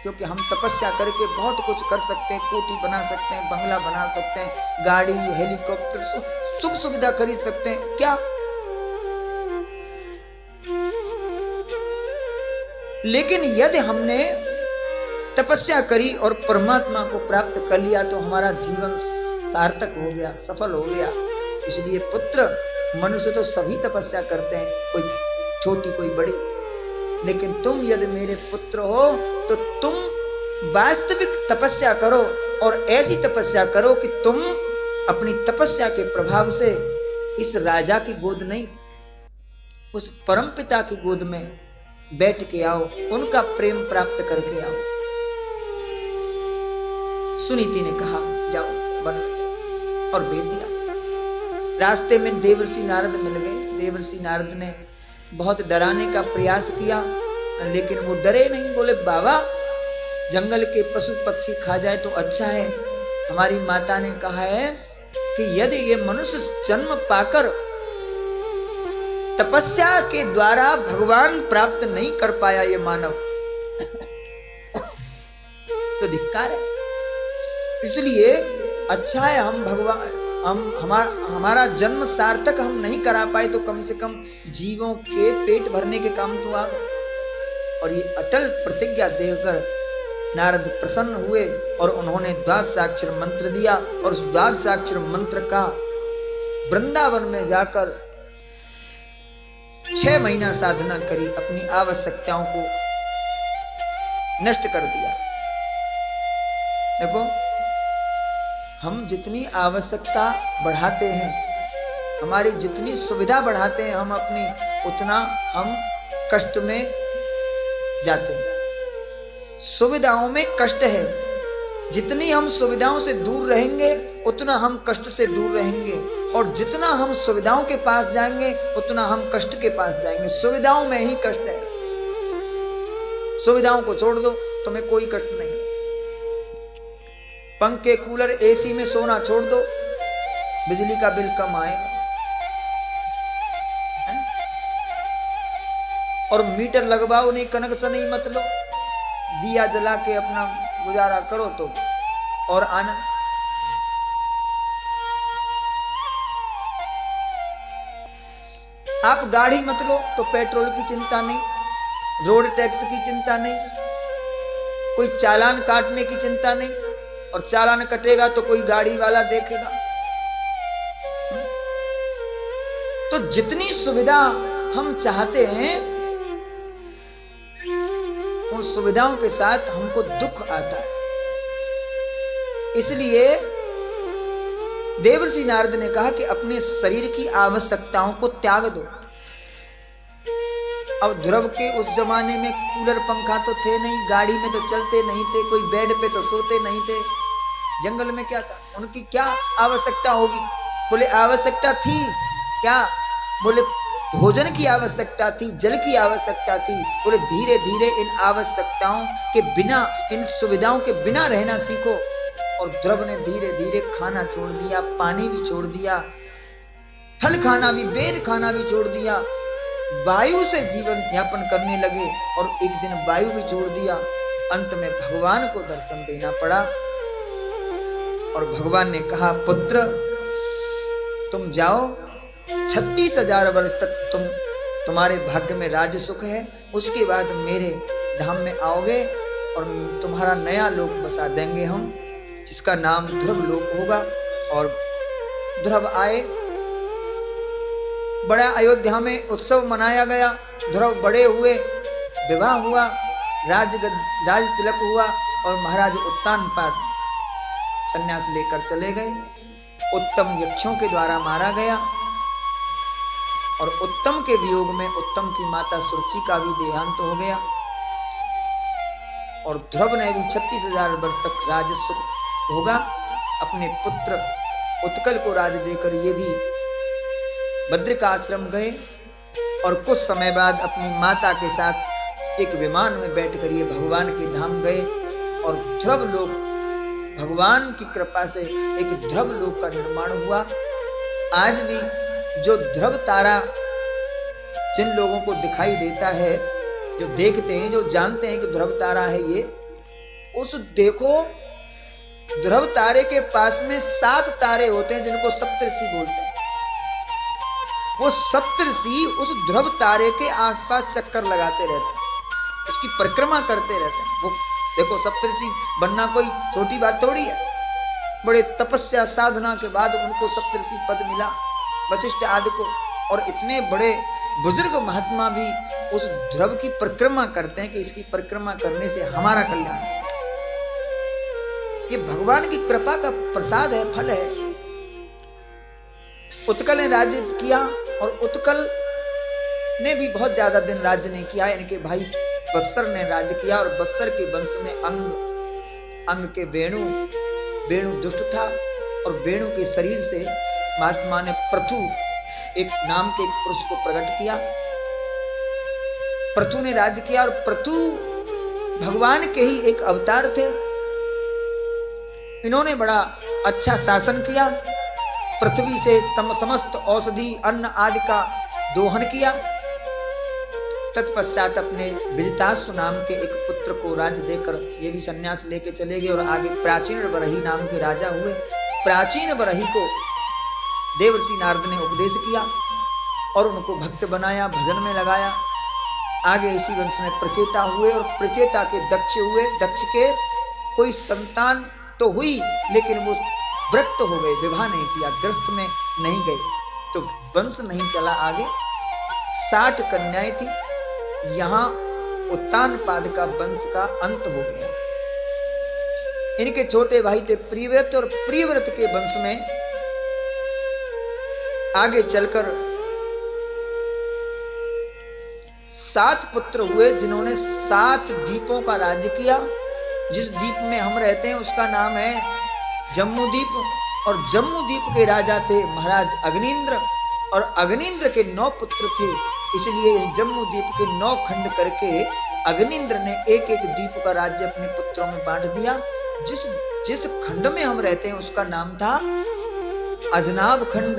क्योंकि हम तपस्या करके बहुत कुछ कर सकते हैं। कोठी बना सकते हैं, बंगला बना सकते हैं, गाड़ी, हेलीकॉप्टर, सुख सुविधा खरीद सकते हैं। क्या? लेकिन यदि हमने तपस्या करी और परमात्मा को प्राप्त कर लिया तो हमारा जीवन सार्थक हो गया, सफल हो गया। इसलिए पुत्र, मनुष्य तो सभी तपस्या करते हैं, कोई छोटी कोई बड़ी, लेकिन तुम यदि मेरे पुत्र हो तो तुम वास्तविक तपस्या करो, और ऐसी तपस्या करो कि तुम अपनी तपस्या के प्रभाव से इस राजा की गोद नहीं, उस परमपिता की गोद में बैठ के आओ, उनका प्रेम प्राप्त करके आओ। सुनीति ने कहा जाओ वन में, और भेज दिया। रास्ते में देवर्षि नारद मिल गए। देवर्षि नारद ने बहुत डराने का प्रयास किया, लेकिन वो डरे नहीं। बोले बाबा, जंगल के पशु पक्षी खा जाए तो अच्छा है। हमारी माता ने कहा है कि यदि ये मनुष्य जन्म पाकर तपस्या के द्वारा भगवान प्राप्त नहीं कर पाया ये मानव, तो धिक्कार है। इसलिए अच्छा है हम भगवान हमारा जन्म सार्थक हम नहीं करा पाए तो कम से कम जीवों के पेट भरने के काम तो आ गए। और ये अटल प्रतिज्ञा देकर नारद प्रसन्न हुए और उन्होंने द्वादशाक्षर मंत्र दिया, और उस द्वादशाक्षर मंत्र का वृंदावन में जाकर 6 महीना साधना करी, अपनी आवश्यकताओं को नष्ट कर दिया। देखो, हम जितनी आवश्यकता बढ़ाते हैं, हमारी जितनी सुविधा बढ़ाते हैं, हम अपनी उतना हम कष्ट में जाते हैं। सुविधाओं में कष्ट है। जितनी हम सुविधाओं से दूर रहेंगे उतना हम कष्ट से दूर रहेंगे, और जितना हम सुविधाओं के पास जाएंगे उतना हम कष्ट के पास जाएंगे। सुविधाओं में ही कष्ट है। सुविधाओं को छोड़ दो, तुम्हें कोई कष्ट नहीं है। पंखे, कूलर, एसी में सोना छोड़ दो, बिजली का बिल कम आएगा। और मीटर लगवाओ नहीं, कनेक्शन नहीं मत लो, दिया जला के अपना गुजारा करो तो और आनंद। आप गाड़ी मत लो तो पेट्रोल की चिंता नहीं, रोड टैक्स की चिंता नहीं, कोई चालान काटने की चिंता नहीं, और चालान कटेगा तो कोई गाड़ी वाला देखेगा। तो जितनी सुविधा हम चाहते हैं, उन सुविधाओं के साथ हमको दुख आता है। इसलिए देवर्षि नारद ने कहा कि अपने शरीर की आवश्यकताओं को त्याग दो। अब ध्रुव के उस जमाने में कूलर पंखा तो थे नहीं, गाड़ी में तो चलते नहीं थे, कोई बेड पे तो सोते नहीं थे। जंगल में क्या था, उनकी क्या आवश्यकता होगी? बोले आवश्यकता थी क्या? बोले भोजन की आवश्यकता थी, जल की आवश्यकता थी। बोले धीरे धीरे इन आवश्यकताओं के बिना, इन सुविधाओं के बिना रहना सीखो। और ध्रुव ने धीरे धीरे खाना छोड़ दिया, पानी भी छोड़ दिया, फल खाना भी, बेर खाना भी छोड़ दिया, वायु से जीवन यापन करने लगे, और एक दिन वायु भी छोड़ दिया। अंत में भगवान को दर्शन देना पड़ा, और भगवान ने कहा पुत्र तुम जाओ, 36,000 वर्ष तक तुम्हारे भाग्य में राज्य सुख है, उसके बाद मेरे धाम में आओगे और तुम्हारा नया लोक बसा देंगे हम, जिसका नाम ध्रुव लोक होगा। और ध्रुव आए, बड़ा अयोध्या में उत्सव मनाया गया। ध्रुव बड़े हुए, विवाह हुआ, राज तिलक हुआ, और महाराज उत्तानपाद संन्यास लेकर चले गए। उत्तम यक्षों के द्वारा मारा गया, और उत्तम के वियोग में उत्तम की माता सुरुचि का भी देहांत हो गया। और ध्रुव ने भी 36,000 वर्ष तक राज सुख भोगा। अपने पुत्र उत्कल को राज देकर ये भी बद्रिका आश्रम गए, और कुछ समय बाद अपनी माता के साथ एक विमान में बैठकर ये भगवान के धाम गए। और ध्रुव लोक, भगवान की कृपा से एक ध्रुव लोक का निर्माण हुआ। आज भी जो ध्रुव तारा जिन लोगों को दिखाई देता है, जो देखते हैं, जो जानते हैं कि ध्रुव तारा है ये, उस देखो ध्रुव तारे के पास में 7 तारे होते हैं जिनको सप्तऋषि बोलते हैं। वो सप्तऋषि उस ध्रुव तारे के आसपास चक्कर लगाते रहते हैं, उसकी परिक्रमा करते रहते हैं। वो देखो, सप्तऋषि बनना कोई छोटी बात थोड़ी है। बड़े तपस्या साधना के बाद उनको सप्तऋषि पद मिला, वशिष्ठ आदि को। और इतने बड़े बुजुर्ग महात्मा भी उस ध्रुव की परिक्रमा करते हैं कि इसकी परिक्रमा करने से हमारा कल्याण। ये भगवान की कृपा का प्रसाद है, फल है। उत्कल ने राज्य किया, और उत्कल ने भी बहुत ज्यादा दिन राज्य नहीं किया। इनके भाई बत्सर ने राज्य किया और बत्सर के वंश में अंग के वेणु दुष्ट था और वेणु के शरीर से महात्मा ने पृथु एक नाम के एक पुरुष को प्रकट किया। पृथु ने राज्य किया और पृथु भगवान के ही एक अवतार थे। इन्होंने बड़ा अच्छा शासन किया। पृथ्वी से समस्त औषधि अन्न आदि का दोहन किया। तत्पश्चात अपने विजितासु नाम के एक पुत्र को राज्य देकर ये भी संन्यास लेके चले गए और आगे प्राचीन बरही नाम के राजा हुए। प्राचीन बरही को देवर्षि नारद ने उपदेश किया और उनको भक्त बनाया, भजन में लगाया। आगे इसी वंश में प्रचेता हुए और प्रचेता के दक्ष हुए। दक्ष के कोई संतान तो हुई लेकिन वो व्रत हो गए, विवाह नहीं किया, गृहस्थ में नहीं गए, तो वंश नहीं चला आगे। 60 कन्याएं थी। यहां उत्तानपाद का वंश का अंत हो गया। इनके छोटे भाई थे प्रियव्रत और प्रियव्रत के वंश में आगे चलकर 7 पुत्र हुए जिन्होंने 7 द्वीपों का राज्य किया। जिस द्वीप में हम रहते हैं उसका नाम है जम्मू द्वीप और जम्मू द्वीप के राजा थे महाराज अग्निंद्र और अग्निंद्र के 9 पुत्र थे। इसलिए इस जम्मू द्वीप के 9 खंड करके अग्निंद्र ने एक एक द्वीप का राज्य अपने पुत्रों में बांट दिया। जिस खंड में हम रहते हैं उसका नाम था अजनाब खंड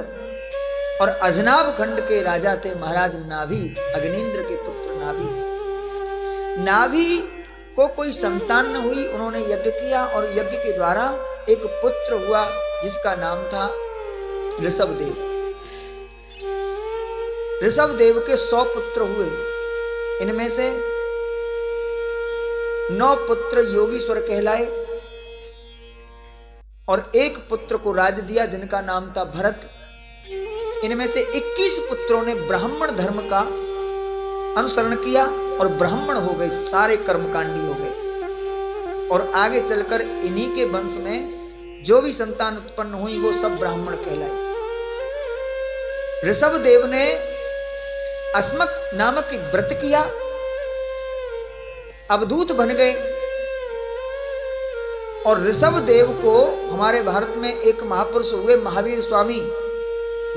और अजनाब खंड के राजा थे महाराज नाभि, अग्निंद्र के पुत्र नाभि। नाभि को कोई संतान न हुई, उन्होंने यज्ञ किया और यज्ञ के द्वारा एक पुत्र हुआ जिसका नाम था ऋषभदेव। ऋषभदेव के 100 पुत्र हुए। इनमें से 9 पुत्र योगीश्वर कहलाए और एक पुत्र को राज्य दिया जिनका नाम था भरत। इनमें से 21 पुत्रों ने ब्राह्मण धर्म का अनुसरण किया और ब्राह्मण हो गए, सारे कर्मकांडी हो गए। और आगे चलकर इन्हीं के वंश में जो भी संतान उत्पन्न हुई वो सब ब्राह्मण कहलाए। ऋषभदेव ने अस्मक नामक एक व्रत किया, अवधूत बन गए। और ऋषभदेव को हमारे भारत में एक महापुरुष हुए महावीर स्वामी।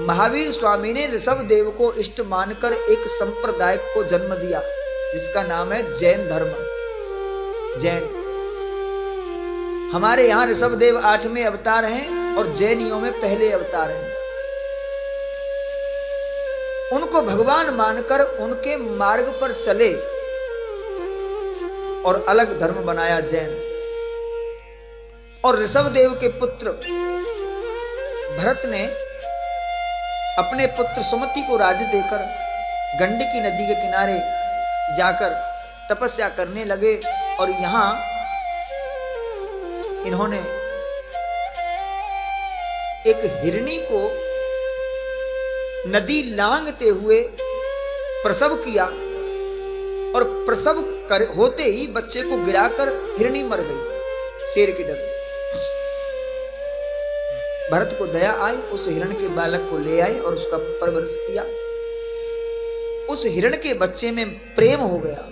महावीर स्वामी ने ऋषभदेव को इष्ट मानकर एक संप्रदाय को जन्म दिया जिसका नाम है जैन धर्म। जैन हमारे यहां ऋषभदेव 8वें अवतार हैं और जैनियों में पहले अवतार हैं। उनको भगवान मानकर उनके मार्ग पर चले और अलग धर्म बनाया जैन। और ऋषभदेव के पुत्र भरत ने अपने पुत्र सुमति को राज्य देकर गंडकी नदी के किनारे जाकर तपस्या करने लगे और यहां इन्होंने एक हिरणी को नदी लांघते हुए प्रसव किया और प्रसव होते ही बच्चे को गिराकर हिरणी मर गई शेर के डर से। भरत को दया आई, उस हिरण के बालक को ले आए और उसका परवरिश किया। उस हिरण के बच्चे में प्रेम हो गया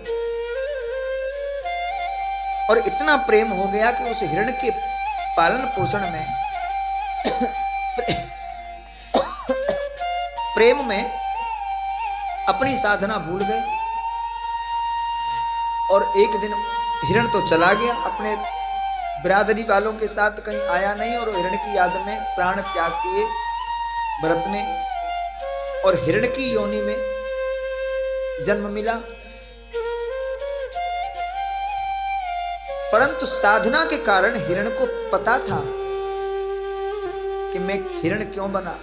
और इतना प्रेम हो गया कि उस हिरण के पालन पोषण में प्रेम में अपनी साधना भूल गए। और एक दिन हिरण तो चला गया, अपने बिरादरी वालों के साथ कहीं आया नहीं और हिरण की याद में प्राण त्याग किए भरत ने और हिरण की योनि में जन्म मिला। परंतु साधना के कारण हिरण को पता था कि मैं हिरण क्यों बना।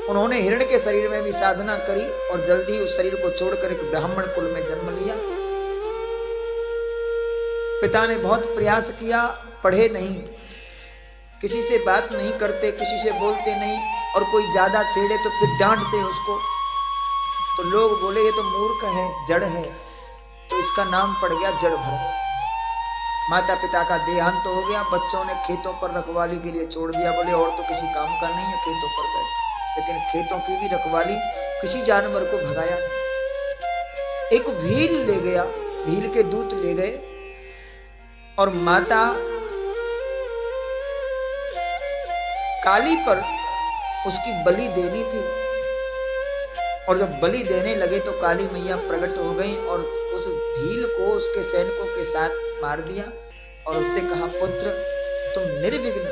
उन्होंने हिरण के शरीर में भी साधना करी और जल्दी उस शरीर को छोड़कर एक ब्राह्मण कुल में जन्म लिया। पिता ने बहुत प्रयास किया, पढ़े नहीं, किसी से बात नहीं करते, किसी से बोलते नहीं और कोई ज्यादा छेड़े तो फिर डांटते उसको। तो लोग बोले ये तो मूर्ख है, जड़ है, तो इसका नाम पड़ गया जड़ भरत। माता पिता का देहांत तो हो गया, बच्चों ने खेतों पर रखवाली के लिए छोड़ दिया। बोले और तो किसी काम का नहीं है, खेतों पर बैठ। लेकिन खेतों की भी रखवाली किसी जानवर को भगाया नहीं। एक भील ले गया, भील के दूत ले गए और माता काली पर उसकी बलि देनी थी। और जब बलि देने लगे तो काली मैया प्रकट हो गई और उस भील को उसके सैनिकों के साथ मार दिया और उससे कहा, पुत्र तुम निर्विघ्न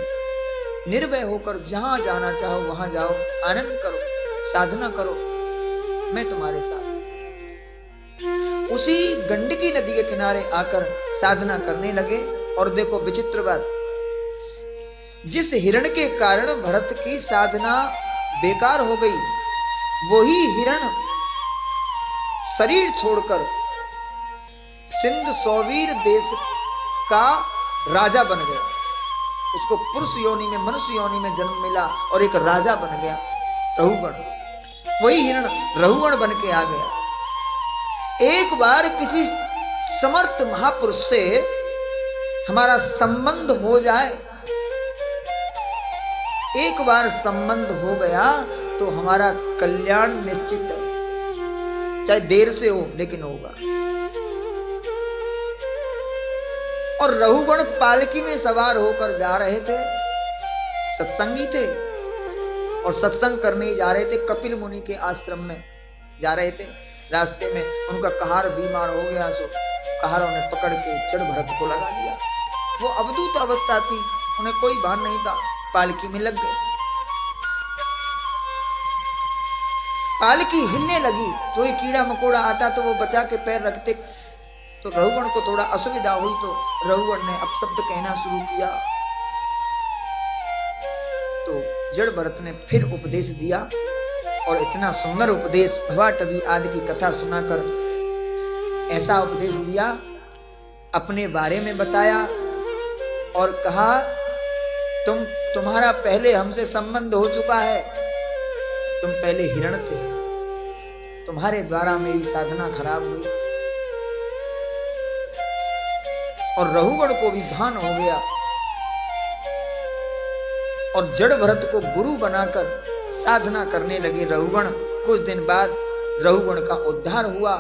निर्भय होकर जहां जाना चाहो वहां जाओ, आनंद करो, साधना करो, मैं तुम्हारे साथ। उसी गंडकी नदी के किनारे आकर साधना करने लगे। और देखो विचित्र बात, जिस हिरण के कारण भरत की साधना बेकार हो गई, वही हिरण शरीर छोड़कर सिंध सौवीर देश का राजा बन गया। उसको पुरुष योनि में, मनुष्य योनि में जन्म मिला और एक राजा बन गया, रहुगण। वही हिरण रहुगण बन के आ गया। एक बार किसी समर्थ महापुरुष से हमारा संबंध हो जाए, एक बार संबंध हो गया तो हमारा कल्याण निश्चित है, चाहे देर से हो लेकिन होगा। और रहुगण पालकी में सवार होकर जा रहे थे, सत्संगी थे और सत्संग करने जा रहे थे। कपिल मुनि के आश्रम में जा रहे थे। रास्ते में उनका कहार बीमार हो गया, सो कहारों ने पकड़ के जड़ भरत को लगा लिया। वो अवधूत अवस्था थी, उन्हें कोई भान नहीं था, पालकी में लग गए। पालकी हिलने लगी, जो ये कीड़ा मकोड़ा आता तो वो बचा के पैर रखते। तो रहुगण को थोड़ा असुविधा हुई तो रहुगण ने अपशब्द कहना शुरू किया। तो जड़ भरत ने फिर उपदेश दिया और इतना सुंदर उपदेश, भवाटवी आदि की कथा सुनाकर ऐसा उपदेश दिया, अपने बारे में बताया और कहा, तुम्हारा पहले हमसे संबंध हो चुका है, तुम पहले हिरण थे, तुम्हारे द्वारा मेरी साधना खराब हुई। और रहुगण को भी भान हो गया और जड़ भरत को गुरु बनाकर साधना करने लगे रहुगण। कुछ दिन बाद रहुगण का उद्धार हुआ,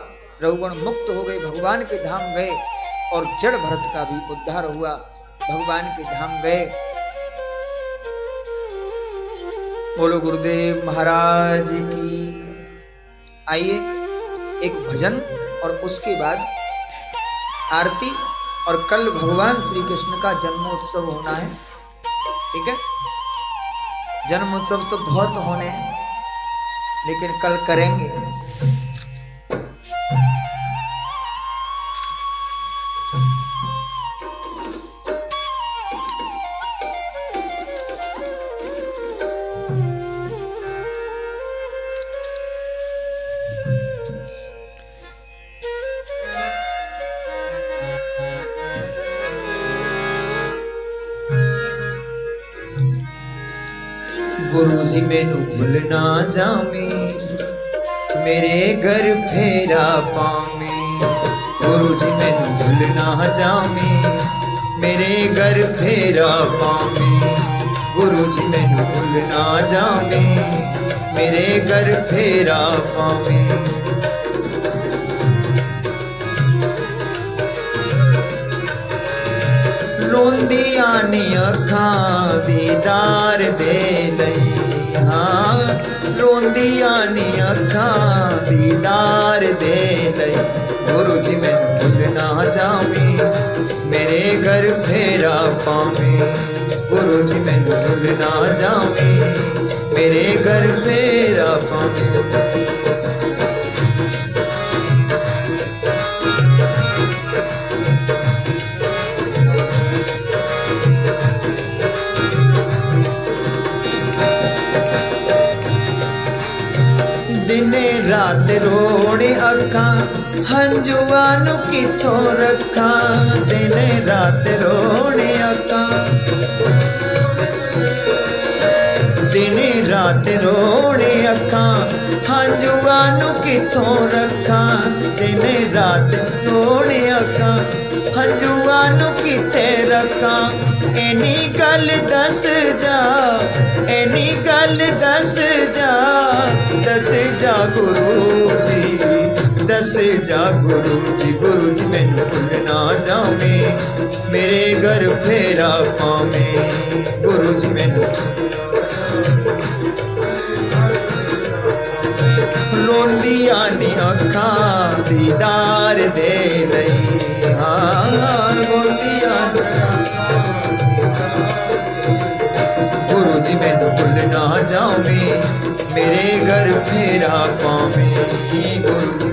रहुगण मुक्त हो गए, भगवान के धाम गए और जड़ भरत का भी उद्धार हुआ, भगवान के धाम गए। बोलो गुरुदेव महाराज की। आइए एक भजन और उसके बाद आरती, और कल भगवान श्री कृष्ण का जन्मोत्सव होना है, ठीक है। जन्मोत्सव तो बहुत होने हैं लेकिन कल करेंगे। गुरु जी मैनू भूल ना जावे, मेरे घर फेरा पावे। गुरु जी मैनू भूल ना जावे, मेरे घर फेरा पावे। गुरु जी मैनू भूल ना जावे, मेरे घर फेरा पावे। रोंदियां नी अखां दीदार दे लई, हाँ रोंदियां नी अखां दीदार दे लई। गुरु जी मैनू भूल ना जावे, मेरे घर फेरा पावे। गुरु जी मैनू भूल ना जावे, मेरे घर फेरा पावे। दिने रात रोने अखां हंजुआ नू किथों रखां। दिने रात रोने अखां, दिने रात रोने अखां हंजुआ नू किथों रखां। दिने रात रोने अखां हंजुआ जुआ नू किथे रखा, एनी गल दस जा, एनी गल दस जा, दस जा गुरु जी, दस जा गुरु जी मैनू भुल ना जावे, मेरे घर फेरा पावे, गुरु जी मैनू रोंदिया नी अखां दीदार दे लई, हाँ रोंदिया गुरु जी मैनू भुल ना जावे, मेरे घर फेरा पावे, गुरु जी